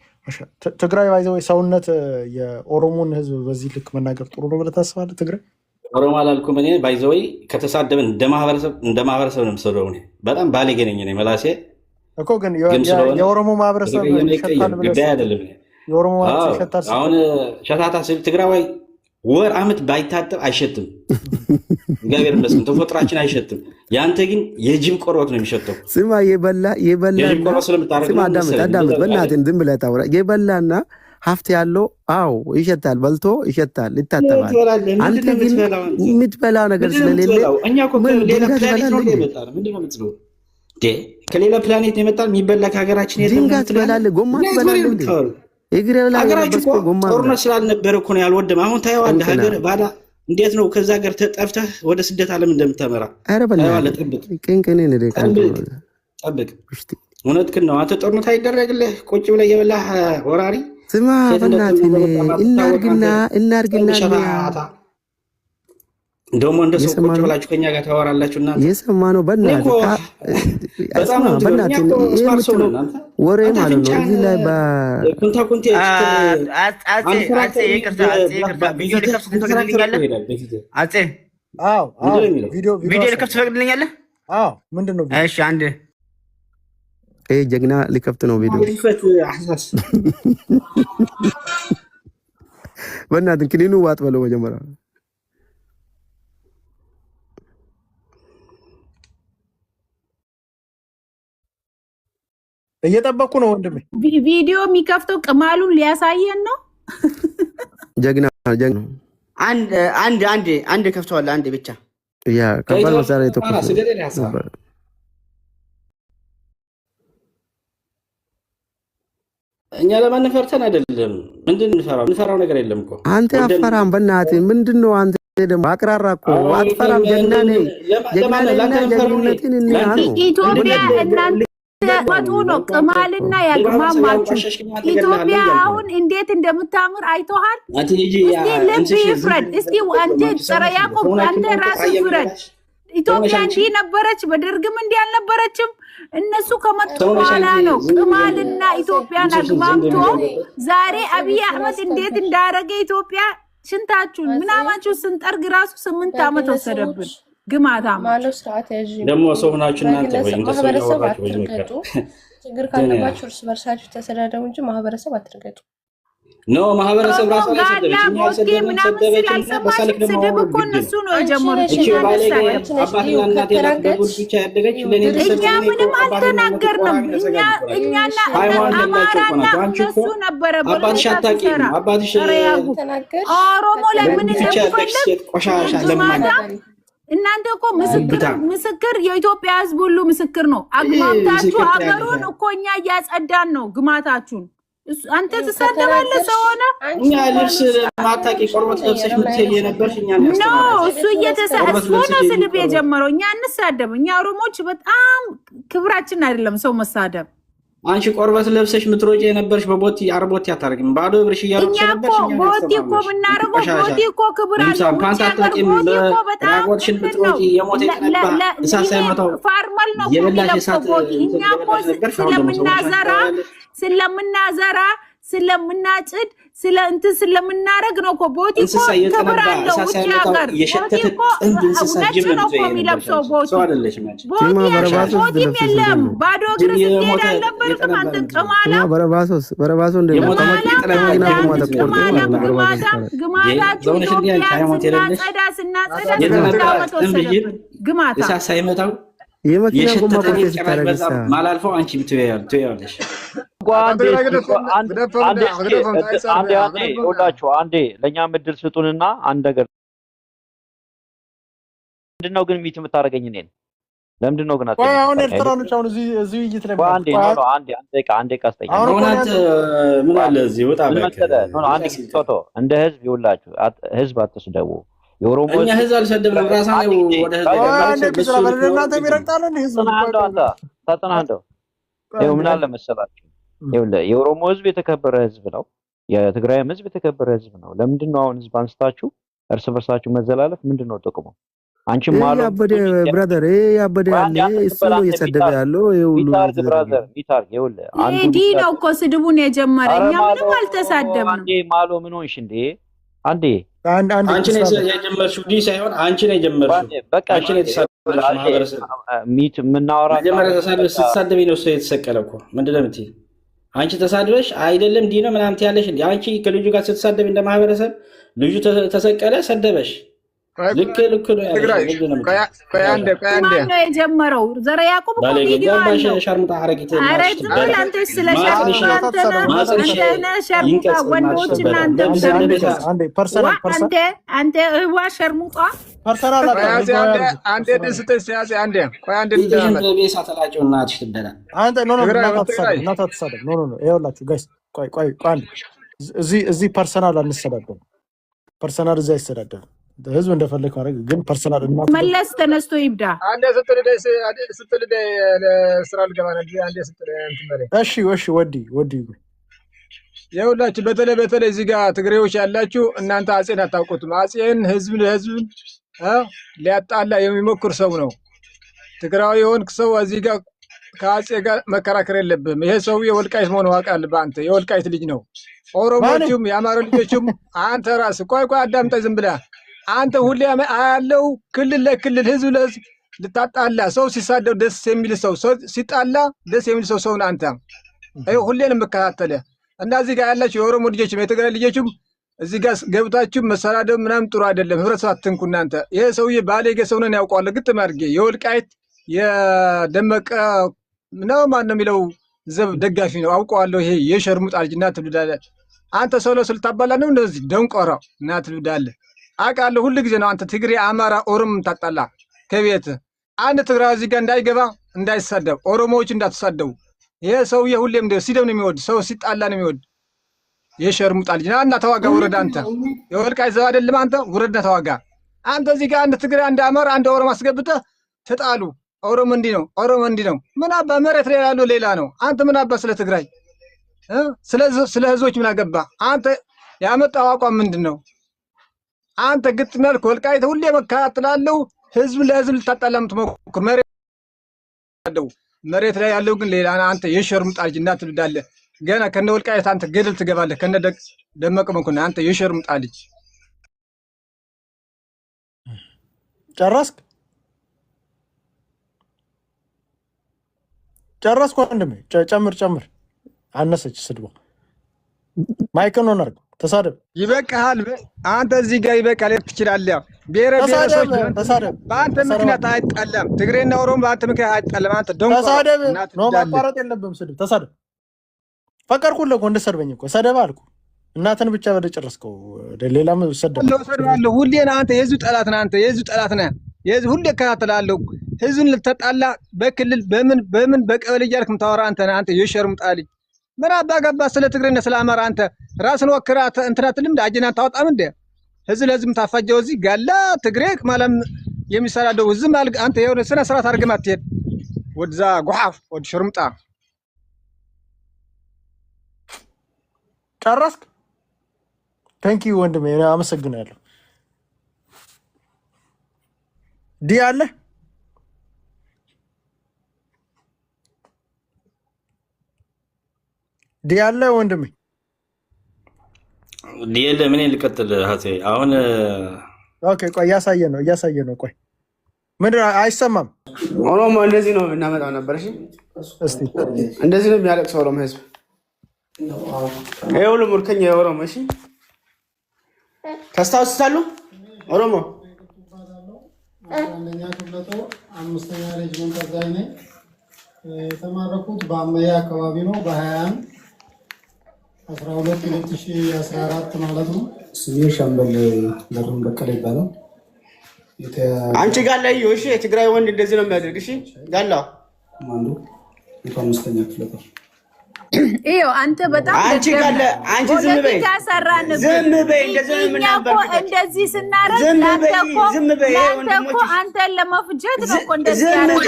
Speaker 5: ትግራይ ባይዘው ሰውነት የኦሮሞን ህዝብ በዚህ ልክ መናገር ጥሩ ነው ብለህ ታስባለህ? ትግራይ
Speaker 8: ኦሮሞ አላልኩም እኔ ባይዘው ከተሳደብን እንደ ማህበረሰብ ነው የምሰደው። እኔ በጣም ባለጌ ነኝ እኔ መላሴ
Speaker 5: እኮ ግን የኦሮሞ ማህበረሰብ ይሸታል ብለህ አይደለም? የኦሮሞ ማህበረሰብ ይሸታል።
Speaker 8: አሁን ሸታታ ስል ትግራዋይ ወር አመት ባይታጠብ አይሸትም። እግዚአብሔር ይመስገን ተፈጥሯችን አይሸትም። ያንተ ግን የጅብ ቆርበት ነው የሚሸተው።
Speaker 10: ስማ ስማ አዳምጥ በእናትህ ዝም ብለህ ታውራ። የበላና ሀብት ያለው አዎ ይሸታል፣ በልቶ ይሸታል፣ ይታጠባል። አንተ ግን የምትበላው ነገር ስለሌለ
Speaker 8: ከሌላ ፕላኔት ነው የመጣል የሚበላ ከሀገራችን
Speaker 10: ድንጋይ ትበላለህ፣ ጎማ ትበላለህ።
Speaker 8: ጦርነት ስላልነበረ እኮ ነው ያልወደም። አሁን ታየዋለህ ሀገር ባዳ እንዴት ነው ከዛ ሀገር ተጠፍተህ ወደ ስደት ዓለም እንደምታመራ ጠብቅ። እውነትህን ነው። አንተ ጦርነት አይደረግልህ ቁጭ ብለህ የበላህ ወራሪ።
Speaker 10: ስማ በእናትህ እናርግና
Speaker 8: ደግሞ እንደ ሰው ቁጭ ብላችሁ ከኛ ጋር ታወራላችሁ። እናንተ
Speaker 10: የሰማነው በእናትህ ወሬ ማለት ነው። እዚህ ላይ
Speaker 1: ቪዲዮ ልከፍት ትፈቅድልኛለህ?
Speaker 5: ምንድን ነው?
Speaker 1: እሺ አንድ
Speaker 10: ጀግና ሊከፍት ነው ቪዲዮ። በእናትህ ክኒኑ ዋጥ በለው መጀመሪያ።
Speaker 5: እየጠበኩ ነው ወንድሜ።
Speaker 4: ቪዲዮ የሚከፍተው ቅማሉን ሊያሳየን ነው።
Speaker 10: ጀግና
Speaker 1: አንድ ከፍተዋል። አንድ ብቻ
Speaker 10: ያ ከባድ መሳሪያ የተኮሰ
Speaker 8: እኛ ለማን ፈርተን አይደለም። ምንድን እንፈራው ነገር የለም እኮ
Speaker 10: አንተ አፈራም። በእናትህ ምንድነው አንተ ደግሞ አቅራራ እኮ አትፈራም። ጀግና ነኝ ጀግንነትን ነው
Speaker 4: ኢትዮጵያ እናንተ መጡ ነው ቅማልና ያግማማችሁ ኢትዮጵያ አሁን እንዴት እንደምታምር አይተሃል። እስቲ ልብ ይፍረድ። እስቲ አንተ ጸረ ያዕቆብ አንተ ራስህ ፍረድ። ኢትዮጵያ እንዲህ ነበረች፣ በደርግም እንዲህ አልነበረችም። እነሱ ከመጡ በኋላ ነው ቅማልና ኢትዮጵያን አግማምቶ ዛሬ አብይ አህመድ እንዴት እንዳረገ ኢትዮጵያ ሽንታችሁን ምናማችሁ ስንጠርግ ራሱ 8 ዓመት ወሰደብን። ግማታ
Speaker 11: ማለት ስርዓት ያዥ
Speaker 8: ደግሞ ሰው ናችሁ እናንተ ወይ እንደ ሰው ያወራችሁ ወይ ምክር
Speaker 11: ችግር ካለባችሁ እርስ በርሳችሁ ተሰዳደቡ እንጂ ማህበረሰብ አትርገጡ።
Speaker 8: ኖ ማህበረሰብ ራሱ ላይ ሰደበች እኛ ሰደበን ሰደበች በሳልክ ደግሞ
Speaker 4: ስድብ እኮ እነሱ ነው የጀመሩት።
Speaker 8: አባትና እናት ያደረጉት ብቻ ያደረች ለኔ
Speaker 4: እኛ ምንም አልተናገርንም። እኛና አማራና እነሱ ነበረ
Speaker 8: አባትሽ አታውቂም። አባትሽ
Speaker 4: ኦሮሞ ላይ ምን እንደምፈልግ
Speaker 8: ቆሻሻ ለማዳ
Speaker 4: እናንተ እኮ ምስክር የኢትዮጵያ ሕዝብ ሁሉ ምስክር ነው። አግማምታችሁ ሀገሩን እኮ እኛ እያጸዳን ነው ግማታችሁን። አንተ ተሳደባለህ ሰው ሆነ
Speaker 8: እኛ ልብስ ማታቂ ቆርበት ለብሰሽ ምትይ የነበርሽ እኛ
Speaker 4: ነው እሱ እየተሳደበ ነው ስድብ የጀመረው። እኛ እንሳደብ እኛ ኦሮሞዎች በጣም ክብራችን አይደለም ሰው መሳደብ።
Speaker 8: አንቺ ቆርበት ለብሰሽ ምትሮጪ የነበርሽ በቦቲ አርቦቲ አታርግም ባዶ ብርሽ እያሮጥሽ ነበርሽ።
Speaker 4: እኛ ቦቲ እኮ ብናረገው ቦቲ እኮ ክብር አለው።
Speaker 8: ፓንታታቂም ለራቆትሽን ምትሮጪ የሞተ ተነባ እሳት ሳይመታው
Speaker 4: ፋርማል ነው የሚለብሰው ቦቲ። እኛ እኮ ስለምናዘራ ስለምናጭድ ስለምናረግ ነው እኮ ቦቲ እኮ ክብር አለው። ውጭ ሀገር ቦቲ እኮ ነጭ ነው እኮ የሚለብሰው ቦቲ ቦቲም የለም ባዶ እግር ስትሄድ አልነበርክም አንተ ቅማላ ግማላችሁ ኢትዮጵያ ስናጸዳ ግማታ
Speaker 8: እሳት ሳይመታው ማላልፈው አንቺ ብትያለሽ
Speaker 9: አንዴ ለእኛ ምድል ስጡንና አንድ ነገር ምንድነው ግን ሚት የምታደርገኝ እኔን ለምንድነው ግን
Speaker 5: አሁን ኤርትራኖች አሁን እዚህ ውይይት ላይ
Speaker 9: አንዴ ቀስጠኝ
Speaker 8: ምን አለ እዚህ ወጣ
Speaker 9: እንደ ህዝብ ይውላችሁ ህዝብ አትስደቡ። የኦሮሞ
Speaker 8: እኛ ህዝብ አልሰደብንም ራሳቸው ወደ
Speaker 9: ህዝብ ምን አለ መሰላችሁ የኦሮሞ ህዝብ የተከበረ ህዝብ ነው። የትግራይም ህዝብ የተከበረ ህዝብ ነው። ለምንድን ነው አሁን ህዝብ አንስታችሁ እርስ በርሳችሁ መዘላለፍ ምንድን ነው ጥቅሙ? አንቺም ማለት
Speaker 10: ያበደ ብራዘር ያበደ ያለ እሱ ነው እየሰደበ ያለው ሁሉ
Speaker 9: ብራዘር ይታርግ ይኸውልህ
Speaker 4: አንዱ ነው እኮ ስድቡን የጀመረ እኛ ምንም አልተሳደብንም።
Speaker 9: አንዴ ማሎ ምን ሆንሽ እንዴ? አንዴ
Speaker 8: አንቺ ነሽ የጀመርሽው ዲ ሳይሆን አንቺ ነሽ የጀመርሽው።
Speaker 9: በቃ
Speaker 8: አንቺ ነሽ የተሳደበሽ ማህበረሰብ
Speaker 9: ሚት ምናወራ
Speaker 8: ጀመረ ስትሳደቢ ነው ሰው የተሰቀለው እኮ ምንድን ነው የምትይው? አንቺ ተሳድበሽ አይደለም ዲ ነው ምናምን ትያለሽ እንዴ? አንቺ ከልጁ ጋር ስትሳደቢ እንደ ማህበረሰብ ልጁ ተሰቀለ ሰደበሽ ልክ ነው ያለው ነው
Speaker 4: ነው የጀመረው ዘረ ያዕቆብ እኮ ቪዲዮ አለው
Speaker 8: ሸርሙጣ አረጊት
Speaker 4: አረቱ አንተ ስለ ሸርሙጣ ወንዶች እናንተ አንተ ዋ ሸርሙጣ
Speaker 5: ፐርሰናል
Speaker 3: አንዴ ደስተሽ ሲያዝ አንዴ ቆይ አንዴ
Speaker 8: ቤሳ ተላጨው እናትሽ ትበላ
Speaker 5: አንተ ኖ ይኸውላችሁ ጋይስ ቆይ እዚህ ፐርሰናል አንሰዳደም። ፐርሰናል እዚህ አይሰዳደም። ህዝብ እንደፈለክ ማድረግ ግን ፐርሰናል
Speaker 4: መለስ ተነስቶ ይብዳ
Speaker 3: አንዴ ስትል ስራ ልገባ ነው አንዴ ስትል እንትመረ
Speaker 5: እሺ ወዲ
Speaker 3: ይኸውላችሁ በተለይ እዚህ ጋር ትግሬዎች ያላችሁ እናንተ አጼን አታውቁትም። አጼን ህዝብ ሊያጣላ የሚሞክር ሰው ነው። ትግራዊ የሆንክ ሰው እዚህ ጋር ከአጼ ጋር መከራከር የለብህም። ይሄ ሰው የወልቃይት መሆኑ አውቃል። በአንተ የወልቃይት ልጅ ነው። ኦሮሞቹም የአማራ ልጆችም አንተ ራስህ ቆይ አዳምጠኝ ዝም ብለህ አንተ ሁሌ ያለው ክልል ለክልል ህዝብ ለህዝብ ልታጣላ ሰው ሲሳደው ደስ የሚል ሰው ሲጣላ ደስ የሚል ሰው ነው አንተ። ሁሌን የምከታተለ እና እዚህ ጋር ያላችሁ የኦሮሞ ልጆችም የትግራይ ልጆችም እዚህ ጋር ገብታችሁ መሰዳደብ ምናምን ጥሩ አይደለም። ህብረተሰብ አትንኩ እናንተ። ይሄ ሰውዬ ባለጌ ሰው ነን ያውቀዋል። ግጥም አድርጌ የወልቃይት የደመቀ ነው ማን ነው የሚለው ዘብ ደጋፊ ነው አውቀዋለሁ። ይሄ የሸርሙጣ ልጅ እናት ትብዳለ አንተ ሰው ለሰው ልታባላ ነው እንደዚህ ደንቆራ እናት ትብዳለ አውቃለሁ። ሁሉ ጊዜ ነው አንተ ትግሬ አማራ ኦሮሞ ታጣላ ከቤት አንድ ትግራይ እዚህ ጋር እንዳይገባ እንዳይሳደብ ኦሮሞዎች እንዳትሳደቡ። ይሄ ሰውዬ ሁሌም እንደው ሲደም ነው የሚወድ ሰው ሲጣላ ነው የሚወድ የሸርሙጣ ልጅ እና ተዋጋ ውረድ። አንተ የወልቃይት ዘው አይደለም አንተ ውረድና ተዋጋ። አንተ እዚህ ጋር አንድ ትግሬ አንድ አማራ አንድ ኦሮሞ አስገብተህ ተጣሉ
Speaker 12: ኦሮሞ እንዲህ ነው፣ ኦሮሞ እንዲህ ነው። ምን አባ መሬት ላይ ያለው ሌላ ነው። አንተ ምን አባ ስለ ትግራይ ስለ ህዝቦች ምን አገባ? አንተ ያመጣው አቋም ምንድን ነው? አንተ ግጥም ያልክ ወልቃይት ሁሌ መከታተላለሁ። ህዝብ ለህዝብ ልታጣላ የምትሞክር መሬት ላይ ያለው ግን ሌላ። አንተ የሸርሙጣ ልጅ እና ትብዳለህ ገና ከነ ወልቃይት አንተ ገደል ትገባለህ። ከነ ደመቀ መኮንን አንተ የሸርሙጣ ልጅ።
Speaker 5: ጨረስክ ወንድሜ? ጨምር። አነሰች ስድቦ። ማይክን ሆነ አድርገው ተሳደብ።
Speaker 12: ይበቃሃል። አንተ እዚህ ጋር ይበቃል። ትችላለህ። ብሔረሰቦች በአንተ ምክንያት አይጣላም። ትግሬና ኦሮሞ በአንተ ምክንያት አይጣላም። አንተ ደንቆ
Speaker 5: ተሳደብ። ነው ማቋረጥ የለብህም። ስድብ ተሳደብ። ፈቀድኩልህ እኮ እንድትሰድበኝ እኮ ሰደብ አልኩ። እናትን ብቻ ወደ ጨረስከው። ሌላም
Speaker 12: ሰድባለሁ። ሁሌ አንተ የህዝብ ጠላት ነህ። አንተ የህዝብ ጠላት ነህ። የህዝብ ሁሌ እከታተላለሁ። ህዝብን ልትጣላ በክልል በምን በቀበሌ እያልክ የምታወራ አንተ ነህ። አንተ የሸርሙጣ ልጅ ምን አባ ገባ ስለ ትግሬና ስለ አማራ? አንተ ራስን ወክራ እንትናትልም አጀና ታወጣም እንደ ህዝብ ለህዝብ ታፋጀው። እዚህ ጋላ ትግሬ ማለም የሚሰራደው ዝም አልክ አንተ። የሆነ ስነ ስርዓት አድርገህ አትሄድ። ወደዛ ጉሓፍ ወደ ሽርሙጣ
Speaker 5: ጨረስክ? ታንኪ ዩ ወንድሜ፣ አመሰግናለሁ። ዲ አለ ወንድሜ
Speaker 8: ዲ የለ ምን ልቀጥል ሀሴ አሁን
Speaker 5: ኦኬ ቆይ እያሳየ ነው ቆይ ምንድን አይሰማም
Speaker 1: ኦሮሞ እንደዚህ ነው እናመጣው ነበር እሺ እስቲ እንደዚህ ነው የሚያለቅሰው ኦሮሞ ህዝብ ይኸውልህ ሙርከኛ የኦሮሞ እሺ ታስታውሳሉ ኦሮሞ
Speaker 2: አንደኛ ክፍለ ጦር 5ኛ ሬጅመንት አዛዥ ነኝ የተማረኩት በአመያ አካባቢ ነው በ21 12 2014 ማለት ነው ስሜ ሻምበል ለሩም በቀለ ይባላል
Speaker 1: አንቺ ጋር ላይ እሺ የትግራይ ወንድ እንደዚህ ነው የሚያደርግ እሺ ጋላ
Speaker 2: ማንዱ የ5ኛ ክፍለ ጦር
Speaker 4: እዩ አንተ በጣም
Speaker 1: አንቺ ጋር አንቺ ዝም በይ እንደዚህ ነው የምናበርክ
Speaker 4: እንደዚህ ስናረግ አንተ አንተን ለመፍጀት ነው እኮ እንደዚህ ያረግ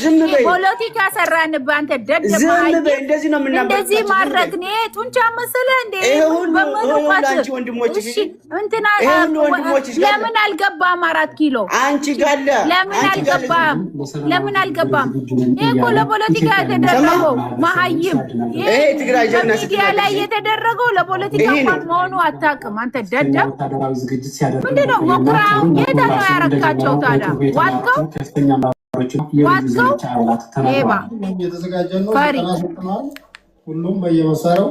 Speaker 1: ዝም በይ
Speaker 4: ፖለቲካ ሰራንብህ አንተ ደደማ
Speaker 1: ዝም በይ እንደዚህ ነው የምናበርክ
Speaker 4: እንደዚህ ማድረግ ነው ጡንቻ መሰለህ እንዴ
Speaker 1: አንቺ ወንድሞችሽ
Speaker 4: እንትና ለምን አልገባም 4 ኪሎ
Speaker 1: አንቺ ጋር
Speaker 4: ለምን አልገባም እኮ ለፖለቲካ ተደረገው ማሃይም ይሄ ትግራይ ጀግና ሚዲያ ላይ የተደረገው ለፖለቲካ መሆኑ አታውቅም አንተ ደደብ ምንድነው ሞክራው የታው ያረካቸው ታዲያ ዋትከው ኤባ ፈሪ
Speaker 2: ሁሉም በየመሰረው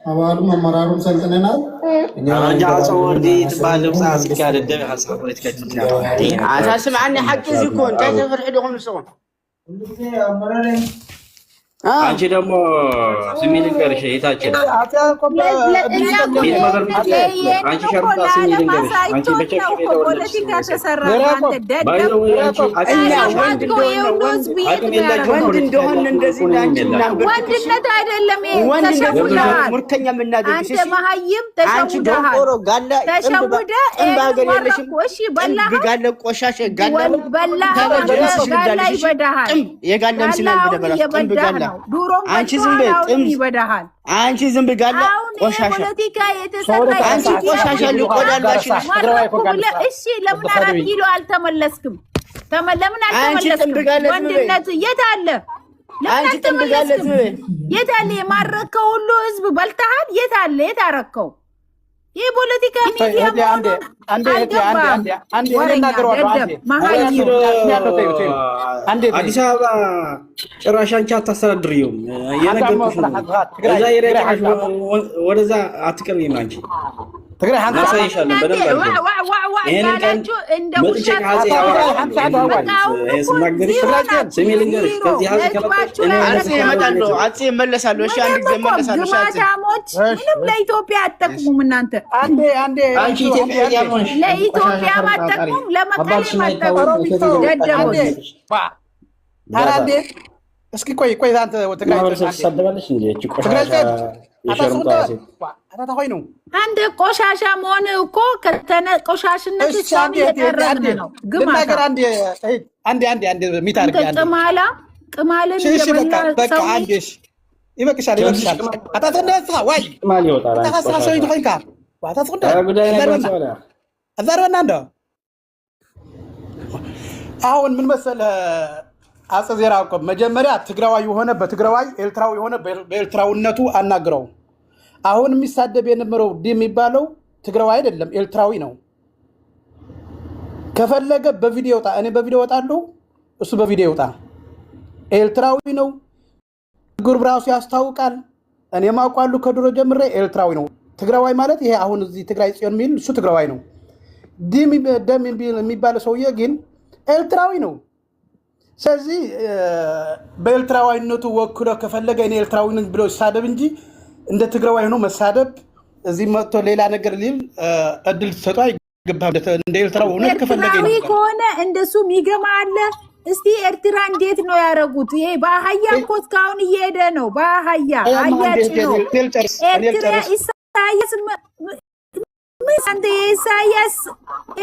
Speaker 2: አባሉም አመራሩም ሰልጥነናል
Speaker 8: አራጃ ሰውርዲ ተባለው ሳስ ካደደ ሐሳብ ፖለቲካ
Speaker 1: አታስማعني حقي زيكون تفرح لهم سوون
Speaker 8: አንቺ ደግሞ ስሚ ልንገርሽ የታችን አንቺ ሸርጣ ስሚ ልንገርሽ አንቺ በቸክ
Speaker 4: ፖለቲካ ተሰራ አንተ ደደብ
Speaker 1: ወንድ እንደሆነ እንደዚህ እንዳንቺና
Speaker 4: ወንድነት አይደለም ተሸውደሃል
Speaker 1: ሙርከኛ ምናደርግሽ
Speaker 4: አንተ መሀይም ተሸውደሃል ተሸውደ እሺ በላህ
Speaker 1: ጋለ ቆሻሽ ጋለ
Speaker 4: በላህ ጋላ ይበዳሃል
Speaker 1: የጋለም ስላል በደበላ
Speaker 4: አንቺ ዝም በይ ጥም ይበዳሃል
Speaker 1: አንቺ ዝም በይ ጋላ ቆሻሻ
Speaker 4: ፖለቲካ የተሰራ
Speaker 1: አንቺ ቆሻሻ ሊቆዳልባሽ
Speaker 4: እሺ ለምን 4 ኪሎ አልተመለስክም ለምን አልተመለስክም ወንድነት የት አለ ለምን አልተመለስክም የት አለ የማረከው ሁሉ ህዝብ በልተሃል የት አለ የት አረከው የፖለቲካ ሚዲያ
Speaker 8: አዲስ አበባ ጭራሽ አንቺ አታስተዳድሪውም የነገርኩሽ ነው እዛ የረዳሽ ወደዛ አትቀርቢም አንቺ ትግራይ ሀሳይሻለሁ በደንብ ይሄንን ቀን መጥቼ ከሀዜ ስናገርሽ ስሜ ልንገርሽ ከዚህ ሀዜ ከመጣች
Speaker 1: አፄ እመለሳለሁ እሺ አንድ ጊዜ እመለሳለሁ
Speaker 4: ግማታሞች ምንም ለኢትዮጵያ አትጠቅሙም እናንተ
Speaker 8: አንቺ ኢትዮጵያ ያሞንሽ
Speaker 4: ለኢትዮጵያ አትጠቅሙም ለመቀሌ አትጠቅሙም ደደቦች
Speaker 5: ታራዴ እስኪ ቆይ አንተ ትግራይ
Speaker 8: ተሰደባለሽ እንዴ እቺ ቆሻሻ
Speaker 4: አንድ ቆሻሻ መሆን እኮ ከተነ ቆሻሽነት ሳሚ ያቀረብን ነው። ግማታ
Speaker 12: አንዴ ሚታርግ አንዴ
Speaker 4: ቅማልን
Speaker 12: በቃ አንዴሽ ይበቅሻል። አታተነሳ ወይ ተሳሳይ ይሆንካ ዋታስቆንዳ አዛርበና እንደ አሁን ምን መሰለህ አጼ ዘርዓ ያዕቆብ መጀመሪያ ትግራዋይ የሆነ በትግራዋይ ኤርትራዊ የሆነ በኤርትራውነቱ አናግረው። አሁን የሚሳደብ የነበረው የሚባለው ትግራዋይ አይደለም ኤርትራዊ ነው። ከፈለገ በቪዲዮ ወጣ፣ እኔ በቪዲዮ ወጣለሁ፣ እሱ በቪዲዮ ወጣ። ኤርትራዊ ነው። ጉርብ ራሱ ያስታውቃል። እኔ ማውቃለሁ ከድሮ ጀምሬ ኤርትራዊ ነው። ትግራዋይ ማለት ይሄ አሁን እዚህ ትግራይ ጽዮን የሚል እሱ ትግራዋይ ነው። ደም የሚባለው ሰውዬ ግን ኤርትራዊ ነው። ስለዚህ በኤርትራዊነቱ ወክሎ ከፈለገ እኔ ኤርትራዊ ነኝ ብሎ ይሳደብ እንጂ እንደ ትግራዋይ ሆኖ መሳደብ እዚህ መጥቶ ሌላ ነገር ሊል እድል ተሰጣ አይገባም። እንደ ኤርትራዊ ሆኖ ከፈለገ
Speaker 4: ኤርትራዊ ከሆነ እንደሱ የሚገማ አለ። እስቲ ኤርትራ እንዴት ነው ያደረጉት? ይሄ በአህያ እኮ እስካሁን እየሄደ ነው። በአህያ ጭኖ ኤርትራ ኢሳያስ አንተ የኢሳያስ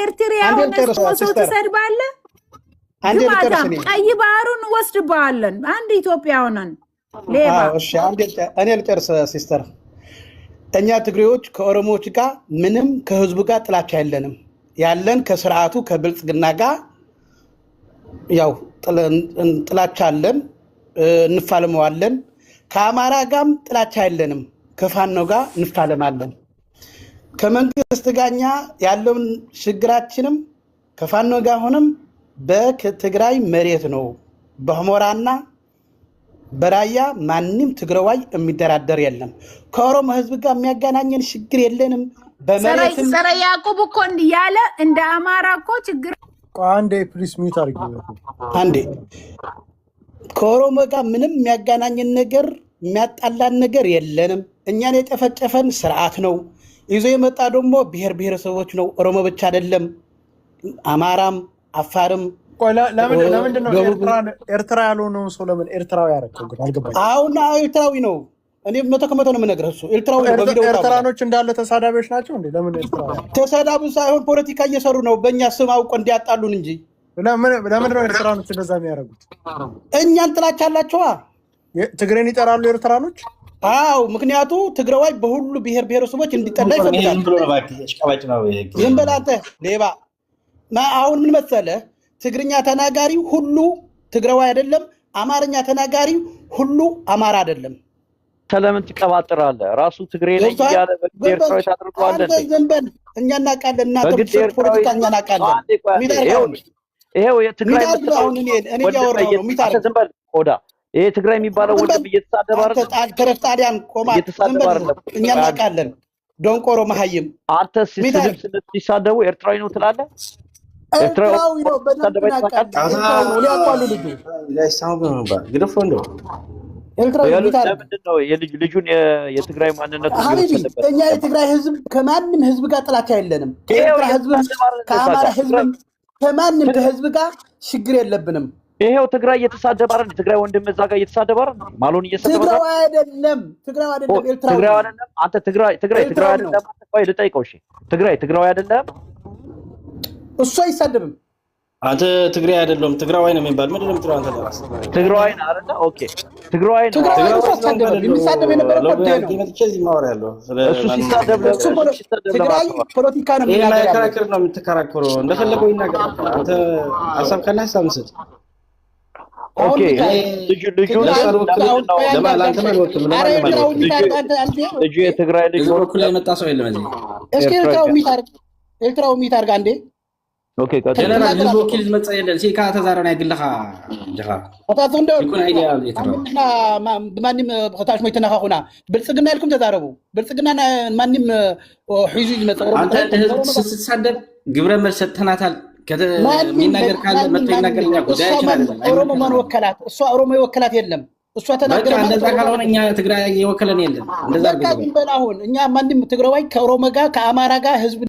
Speaker 4: ኤርትራ የሆነ ሰው ትሰድባለህ። ግማታም ቀይ ባህሩን ወስድባለን። አንድ ኢትዮጵያ ሆነን ሌባ።
Speaker 12: እኔ ልጨርስ ሲስተር። እኛ ትግሬዎች ከኦሮሞዎች ጋር ምንም ከህዝቡ ጋር ጥላቻ የለንም። ያለን ከስርዓቱ ከብልጽግና ጋር ያው ጥላቻ አለን፣ እንፋለመዋለን። ከአማራ ጋርም ጥላቻ የለንም፣ ከፋኖ ጋር እንፋለማለን። ከመንግስት ጋኛ ያለውን ችግራችንም ከፋኖ ጋር ሆነም በትግራይ መሬት ነው። በሁመራና በራያ ማንም ትግራዋይ የሚደራደር የለም። ከኦሮሞ ህዝብ ጋር የሚያገናኘን ችግር የለንም። በመሬትም
Speaker 4: ሰረ ያዕቆብ እኮ እንዲያለ እንደ አማራ እኮ ችግር
Speaker 5: አንዴ ፕሊስ ሚት አድርጊ።
Speaker 12: አንዴ ከኦሮሞ ጋር ምንም የሚያገናኘን ነገር የሚያጣላን ነገር የለንም። እኛን የጨፈጨፈን ስርዓት ነው። ይዞ የመጣ ደግሞ ብሔር ብሔረሰቦች ነው። ኦሮሞ ብቻ አይደለም፣ አማራም አፋርም።
Speaker 5: ለምንድን ነው ኤርትራ ያልሆነው ሰው ለምን ኤርትራዊ ያደረገው? ግን አልገባኝም።
Speaker 12: አሁን ኤርትራዊ ነው። እኔ 100% ነው የምነግርህ። እሱ ኤርትራዊ ነው። በቪዲዮ
Speaker 5: ኤርትራኖች እንዳለ ተሳዳቢዎች ናቸው እንዴ? ለምን ኤርትራዊ
Speaker 12: ተሳዳቢ ሳይሆን ፖለቲካ እየሰሩ ነው፣ በእኛ ስም አውቆ እንዲያጣሉን እንጂ።
Speaker 5: ለምን ነው ኤርትራኖች እንደዛ የሚያደርጉት?
Speaker 12: እኛን ጥላቻ አላቸዋ።
Speaker 5: ትግሬን ይጠራሉ ኤርትራኖች።
Speaker 12: አዎ፣ ምክንያቱ ትግራዋይ በሁሉ ብሔር ብሔረሰቦች እንዲጠላ ይፈልጋል። ዝም በል አንተ ሌባ። አሁን ምን መሰለህ፣ ትግርኛ ተናጋሪ ሁሉ ትግራዋይ አይደለም፣ አማርኛ ተናጋሪ ሁሉ አማራ አይደለም።
Speaker 9: ለምን ትቀባጥራለህ? ራሱ ትግሬ ነኝ እያለ በኤርትራዊ ታድርገዋለህ።
Speaker 12: ዝም በል፣ እኛ እናውቃለን። እና ፖለቲካ እኛ እናውቃለን።
Speaker 9: ይሄው የትግራይ
Speaker 12: እኔ እያወራሁ ነው። ሚታረግ
Speaker 9: ዝም በል ቆዳ። ይሄ ትግራይ የሚባለው ወንድም እየተሳደበ አይደል?
Speaker 12: ተረፍ ጣሊያን ቆማ እኛ እናውቃለን። ዶንቆሮ መሀይም
Speaker 9: አንተ ሲሳደቡ ኤርትራዊ ነው ትላለህ።
Speaker 12: ኤርትራዊ ነው በደንብ ያውቃሉ።
Speaker 9: ለምንድን ነው ልጁን የትግራይ ማንነት?
Speaker 12: እኛ የትግራይ ህዝብ ከማንም ህዝብ ጋር ጥላቻ የለንም። ከኤርትራ ህዝብ ከአማራ ህዝብ ከማንም ከህዝብ ጋር ችግር የለብንም።
Speaker 9: ይሄው ትግራይ እየተሳደበ አይደል? ትግራይ ወንድም እዛ ጋር እየተሳደበ አይደል? ማሉን እየሰደበ
Speaker 12: ትግራይ አይደለም፣ ትግራይ አይደለም፣
Speaker 9: ትግራይ አይደለም። አንተ ትግራይ አይደለም። ቆይ ልጠይቀው። እሺ ትግራይ አይደለም።
Speaker 12: እሱ አይሳደብም።
Speaker 8: አንተ ትግራይ አይደለም ትግራዋይ ነው የሚባል ምንድነው የምትለው አንተ? ለራስ
Speaker 9: ትግራዋይ ነው አይደል? ኦኬ ትግራዋይ ነው።
Speaker 12: የሚሳደብ የነበረው ኮዴ ነው።
Speaker 9: እሱ ሲሳደብ
Speaker 12: ትግራይ ፖለቲካ ነው
Speaker 8: የሚናገረው። ነው የምትከራከረው፣ እንደፈለገው ይናገራል። አንተ ሀሳብ ካለ ሀሳብ መስጠት።
Speaker 9: ኦኬ ልጁ
Speaker 8: ለማላንተ ነው ወጥቶ
Speaker 9: ልጁ የትግራይ ልጅ
Speaker 8: ነው። በኩል ላይ መጣ ሰው የለም እዚህ።
Speaker 12: እስኪ ኤርትራው ሚታርጋ እንዴ
Speaker 9: ኦኬ
Speaker 8: ጀነራል ህዝብ ወኪል ዝመፀ የለን ሲካ ተዛረና ይግልኻ ጀኻ ይኩን አይዲያ
Speaker 12: እና ማንም ታሽ ሞይ ተነኻኹና ብልጽግና ይልኩም ተዛረቡ። ብልጽግና ማንም ሒዙ ዝመፀ
Speaker 8: አንተ ህዝብ ስትሳደብ ግብረ መልስ ሰጥተናታል። ሚናገር ካለ መጥቶ ይናገርኛ ጉዳይ ይችላል።
Speaker 12: ኦሮሞ ማን ወከላት? እሷ ኦሮሞ የወከላት የለም። እሷ ተናገረ።
Speaker 8: እንደዛ ካልሆነ እኛ ትግራይ የወከለን የለም። እንደዛ አድርገን
Speaker 12: በላሁን እኛ ማንም ትግራዋይ ከኦሮሞ ጋር ከአማራ ጋር ህዝብ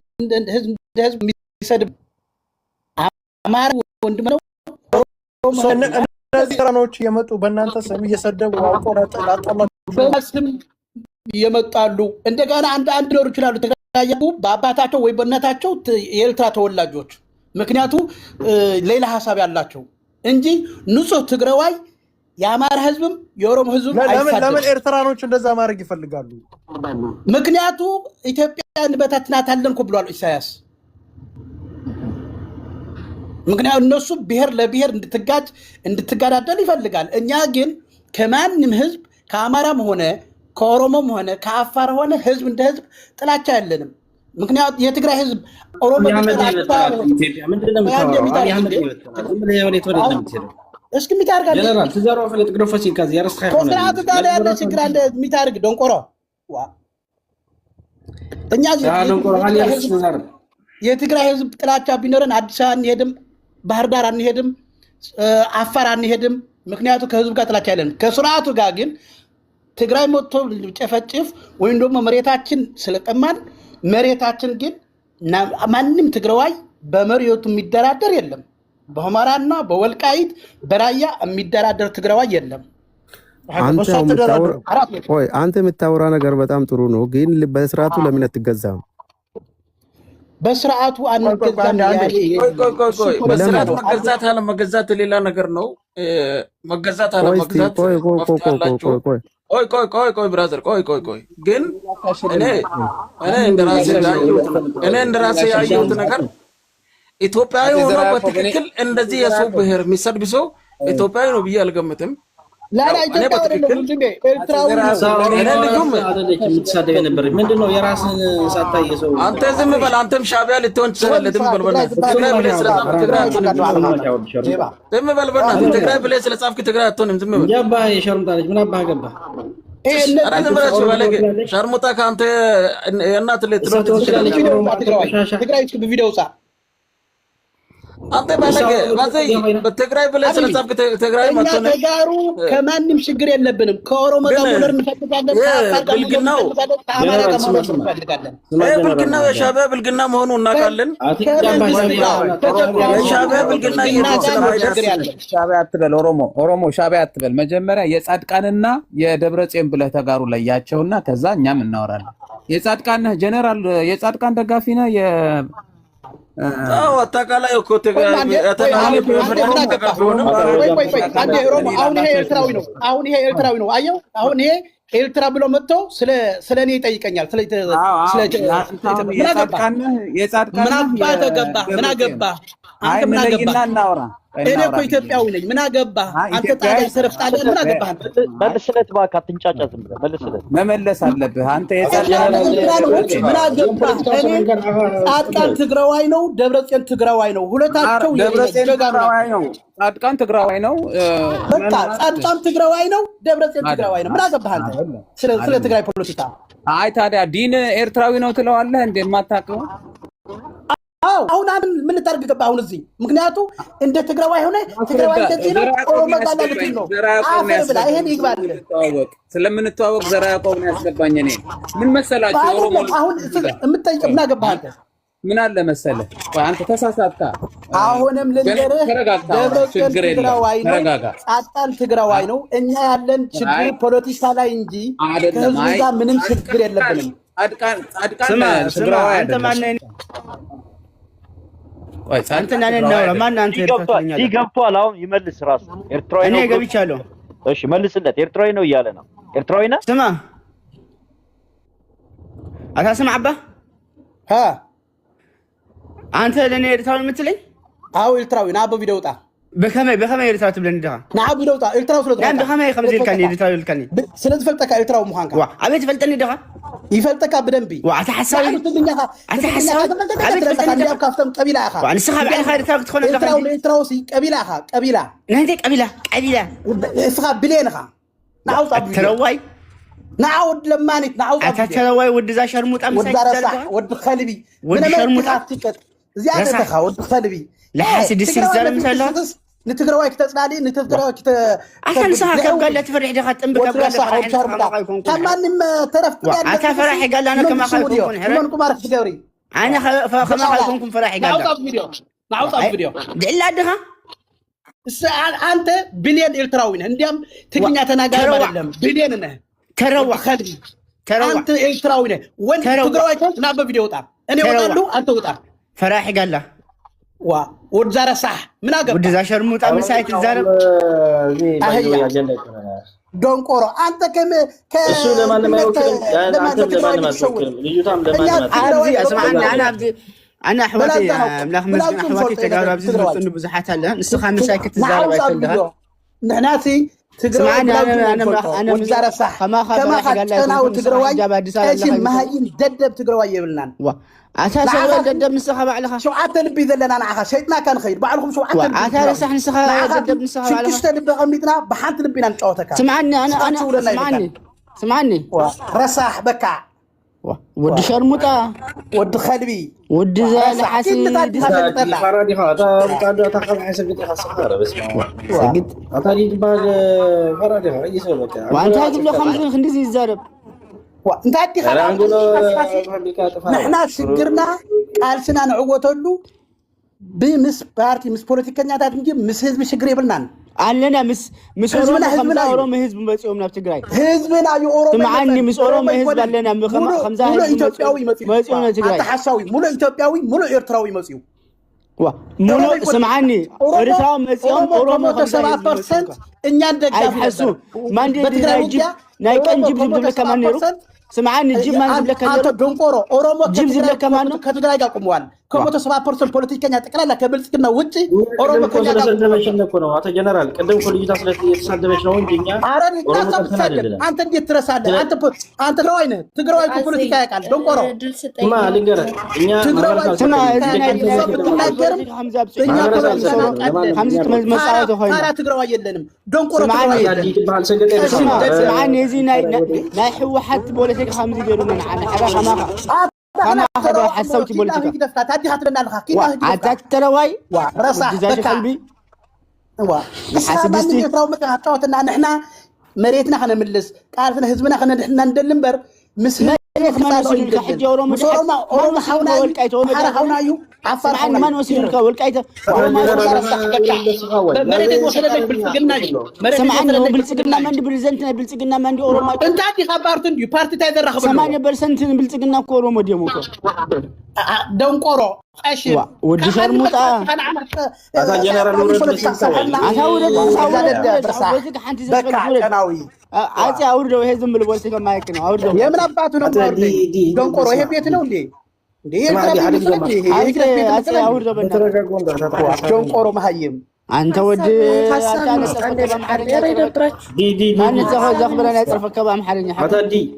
Speaker 12: የሚሰድብ አማራ ወንድም ነው።
Speaker 5: እነዚህ ተራኖች የመጡ በእናንተ ስም እየሰደቡ አውቆ ላጣላችሁ
Speaker 13: የመጣሉ እንደገና አንድ ሊኖሩ ይችላሉ ተጋያቡ በአባታቸው ወይ በእናታቸው የኤርትራ ተወላጆች ምክንያቱ ሌላ ሐሳብ ያላቸው እንጂ ንጹህ ትግራዋይ የአማራ ህዝብም የኦሮሞ ህዝብ አይሳደም።
Speaker 5: ለምን ኤርትራኖች እንደዛ ማድረግ ይፈልጋሉ?
Speaker 13: ምክንያቱ ኢትዮጵያን በታትናታለን እኮ ብሏል ኢሳያስ። ምክንያቱ እነሱ ብሔር ለብሔር እንድትጋዳደል ይፈልጋል። እኛ ግን ከማንም ህዝብ ከአማራም ሆነ ከኦሮሞም ሆነ ከአፋር ሆነ ህዝብ እንደ ህዝብ ጥላቻ የለንም። ምክንያቱ የትግራይ ህዝብ ኦሮሞ እስኪ ሚታርጋ
Speaker 8: ጀነራል ትዛሮ ፈለጥ ግሮፈሲ ካዚ ያረስካ ሆነ
Speaker 13: ኮንትራቱ ጋር ያለ ችግር አለ። ሚታርግ ደንቆሮ እኛ የትግራይ ህዝብ ጥላቻ ቢኖረን አዲስ አበባ አንሄድም፣ ባህር ዳር አንሄድም፣ አፋር አንሄድም። ምክንያቱ ከህዝብ ጋር ጥላቻ ያለን። ከስርዓቱ ጋር ግን ትግራይ መጥቶ ጨፈጭፍ ወይም ደግሞ መሬታችን ስለቀማን መሬታችን ግን ማንም ትግራዋይ በመሬቱ የሚደራደር የለም። በሁመራና በወልቃይት በራያ የሚደራደር ትግራዋይ የለም።
Speaker 10: አንተ የምታወራ ነገር በጣም ጥሩ ነው፣ ግን በስርዓቱ ለምን አትገዛም?
Speaker 13: በስርዓቱ አንገዛም።
Speaker 6: በስርዓቱ መገዛት አለ መገዛት ሌላ ነገር ነው። መገዛት አለ መገዛት ቆይ ብራዘር ቆይ ግን እኔ እንደራሴ ያየሁት ነገር ኢትዮጵያዊ ሆኖ በትክክል እንደዚህ የሰው ብሔር የሚሰድብ ሰው ኢትዮጵያዊ ነው ብዬ አልገምትም። አንተ ዝም በል፣ አንተም ሻዕቢያ ልትሆን ትችላለህ። ዝም በል በእናትህ ትግራይ ብለህ ስለጻፍክ ትግራይ አትሆንም። ዝም በል በእናትህ ትግራይ ብለህ ስለጻፍክ ትግራይ አትሆንም። ዝም በል
Speaker 8: ምን አባህ ገባህ?
Speaker 6: ሸርሙጣ ከአንተ የእናት ላይ አንተ በትግራይ ብለህ ስለጻፍክ ትግራይ
Speaker 13: ተጋሩ ከማንም ችግር የለብንም። ከኦሮሞ ጋር መኖር እንፈልጋለን።
Speaker 6: ብልግናው የሻዕቢያ ብልግና መሆኑ እናውቃለን። የሻዕቢያ ብልግና
Speaker 14: ሻዕቢያ አትበል፣ ኦሮሞ ሻዕቢያ አትበል። መጀመሪያ የጻድቃንና የደብረጽዮን ብለህ ተጋሩ ለያቸውና ከዛ እኛም እናወራለን። የጻድቃን ጀነራል የጻድቃን ደጋፊ ነህ?
Speaker 6: አጠቃላይ እኮ
Speaker 13: አሁን ይሄ ኤርትራዊ ነው። አየው አሁን ይሄ ኤርትራ ብሎ መጥቶ ስለ እኔ ይጠይቀኛል። ምን አገባህ? እኔ እኮ ኢትዮጵያዊ ነኝ። ምን አገባህ አንተ? ጣሊያ ሰርፍጣለህ። ምን አገባህ?
Speaker 9: መልስለት እባክህ፣ አትንጫጫ። ዝም ብለህ መልስለት።
Speaker 14: መመለስ አለብህ አንተ።
Speaker 13: ምን አገባህ? ጻድቃን ትግራዋይ ነው፣ ደብረጽዮን ትግራዋይ ነው። ሁለታቸው
Speaker 14: ትግራዋይ ነው። ጻድቃን ትግራዋይ ነው።
Speaker 13: በቃ ጻድቃን ትግራዋይ ነው፣ ደብረጽዮን ትግራዋይ ነው። ምን አገባህ አንተ ስለ ትግራይ ፖለቲካ?
Speaker 14: አይ ታዲያ ዲን ኤርትራዊ ነው ትለዋለህ እንዴ? የማታውቀው
Speaker 13: አሁን ምን ልታደርግ ገባ? አሁን እዚህ ምክንያቱ እንደ ትግራዋይ ሆነ ትግራዋይ እንደዚህ ነው። ኦሮሞ ጋላሉት ነው አፈር ብላ ይሄን ይግባል።
Speaker 14: ስለምንተዋወቅ ዘራ ያዕቆብን ያስገባኝ እኔ ምን መሰላችሁ? ኦሮሞ
Speaker 13: አሁን የምትጠይቅ ምን አገባህ አንተ?
Speaker 14: ምን አለ መሰለህ? አንተ ተሳሳትካ።
Speaker 13: አሁንም ልንገርህ፣ ደብረጽዮን ትግራዋይ ነው፣ ጻድቃን ትግራዋይ ነው። እኛ ያለን ችግር ፖለቲካ ላይ እንጂ ከህዝቡ ጋር ምንም ችግር የለብንም።
Speaker 14: ጻድቃን ትግራዋይ አይደለም።
Speaker 9: ገብቷል። አሁን ይመልስ ራሱ ኤርትራዊ ነው።
Speaker 1: እኔ ገብቻለሁ።
Speaker 9: እሺ መልስለት። ኤርትራዊ ነው እያለ ነው። ኤርትራዊ ነህ?
Speaker 1: ስማ አታስማ አባ
Speaker 13: አንተ ለኔ ኤርትራዊ የምትለኝ? አዎ ኤርትራዊ ና በቪዲዮ ውጣ።
Speaker 1: በከመይ ኤርትራዊ ትብለኒ ዲኻ?
Speaker 13: ና በቪዲዮ ውጣ። ኤርትራዊ ስለተባለ
Speaker 1: ያን በከመይ ከምዚ ኢልካኒ ኤርትራዊ ኢልካኒ
Speaker 13: ስለዚህ ፈልጠካ ኤርትራዊ ምዃንካ
Speaker 1: አቤት ፈልጠኒ ዲኻ?
Speaker 13: ይፈልጠካ ብደንቢ
Speaker 1: አታ ሓሳብ
Speaker 13: ካብቶም ቀቢላ ኢኻ
Speaker 1: ንስኻ ባዕልኻ ኤርትራዊ ክትኾን
Speaker 13: ኤርትራዊ ቀቢላ ኢኻ። ቀቢላ
Speaker 1: ናንተ ቀቢላ
Speaker 13: እስኻ ብሌን ኢኻ። ናውጣ
Speaker 1: ተረዋይ
Speaker 13: ናውድ ለማኒት ናውጣ
Speaker 1: ተረዋይ ወዲ ዛ ሸርሙጣ
Speaker 13: ወዲ ከልቢ ወዲ ሸርሙጣ ትቀጥ زيادة خاود خلبي
Speaker 1: لا حاسد يصير زلمة مثلا
Speaker 13: نتقرأ كتسنالي نتقرأ كت
Speaker 1: عشان ساعة كم قال لا تفرح دخلت أمك قال لا
Speaker 13: كمان ما ترفت
Speaker 1: عشان فرحي قال أنا كما خلكم
Speaker 13: منكم عارف تجوري
Speaker 1: أنا كما خلكم فرحي قال
Speaker 13: نعوض فيديو
Speaker 1: إلا دها
Speaker 13: أنت بليون إلتراوين عندهم تقنية تناقل بليون إنه
Speaker 1: تروى
Speaker 13: أنت إيرتراوي نه وين تقرأي نابا فيديو طار أنا وطالو أنت وطار
Speaker 1: فراحي قال له
Speaker 13: وزارة صح من أقرب
Speaker 1: ودزا شرموط أمي سايت الزارب
Speaker 13: دونكورو أنت كم
Speaker 6: السو لما ما تفكر ليجوتام
Speaker 1: لما اسمعني أنا أحواتي ملاخ مزجن أحواتي تقارب أبزيز بطنو بزحات هلا نسخة مساكت الزارب أيتلها
Speaker 13: نحناتي تقرأي أنا وزارة صح كما خد أنا وتقرأي إيش المهاجين ددب تقرأي يبلنان
Speaker 1: أساسا ددب نسخة بعلها
Speaker 13: شو عتنبي ذلنا أنا عخا شيطنا كان خير بعلهم شو عتنبي
Speaker 1: عتنبي صح نسخة ددب نسخة بعلها
Speaker 13: شو تشتنبي غميتنا بحانت نبينا نشوتك
Speaker 1: سمعني أنا سمعني
Speaker 13: رصاح بكع
Speaker 1: ودي شرموطة
Speaker 13: ودي خلبي
Speaker 1: ودي زال حسين
Speaker 6: فرادي هذا بتاع تاخذ حسب قد خساره بس سجد أتاري جبال فرادي هذا يسوي بكع
Speaker 1: وأنت هاجب له 50 خندزي الزارب
Speaker 13: وأنت هدي نحنا شجرنا قال سنا نعوتلو بمس بارتي مس بوليتيكا نياتات نجي مس حزب شجر يبلنان
Speaker 1: علنا مس أوروم حزب بس يومنا بتجري
Speaker 13: حزبنا يوروم
Speaker 1: سمعني مس أوروم حزب علنا خمسة
Speaker 13: مولو إثيوبياوي مسيو
Speaker 1: تجري
Speaker 13: أتحساوي مولو إثيوبياوي مولو إيرتراوي مسيو
Speaker 1: مولو سمعني إيرتراوي مسيو أوروم
Speaker 13: 7% إني ندق
Speaker 1: حسو ما عندي نايكن جيب لك كمان نيرو سمعني جيب ما نجيب لك
Speaker 13: أنت دونكورو أورومو
Speaker 1: جيب لك كمان
Speaker 13: كتجري قوموان كم 7% بوليتيكا تقلنا كبلتنا وجي
Speaker 6: أورومو كذا سندمش نكونه هذا جنرال قدم كل جيت أصله سندمش نون دنيا
Speaker 13: أنت جيت ترسال أنت روينه تقرأي بوليتيكا كان دونكورو
Speaker 6: ما لقرا
Speaker 1: حمزة مساعدة هاي
Speaker 13: أنا تقرأي يلنم دونكورو
Speaker 1: سمعني زي نايح واحد بوليتيكا حمزة يقولون عن حرام أنا أخذ حسوتي بوليتيكا
Speaker 13: تادي هاتنا الحقيقة
Speaker 1: عتات ترواي
Speaker 13: رصح
Speaker 1: قلبي
Speaker 13: حاسب دستي يفراو مكان هاتوتنا نحنا مريتنا خنا ملس قالفنا حزبنا خنا نحنا ندلمبر مسنا
Speaker 1: ما نسيلك حج أوروم حاونا والكايتو
Speaker 13: حاونايو عفر
Speaker 1: حاونا ما نسيلك والكايتو
Speaker 13: مريت وصلت بالسجلنا
Speaker 1: سمعني بالسجلنا من بريزنتنا بالسجلنا من دي أوروم
Speaker 13: انت عندي خبرتن دي بارتي تايدر رخبل
Speaker 1: 8% بالسجلنا كوروم ديموكو
Speaker 13: دونكورو أشي
Speaker 1: ودي شرموطة
Speaker 13: أنا عملت
Speaker 6: هذا جنرال
Speaker 1: أنا أورد حنتي زي
Speaker 13: كناوي
Speaker 1: عايز أورد وهي زم بالبوليتيكا ما يكنه أورد
Speaker 13: يا من أبعته نمبر دونكورو هي بيتنا ولي دونكورو مهيم
Speaker 1: أنت ودي ما نتزخبر أنا أترفك بأم حريني
Speaker 6: هذا دي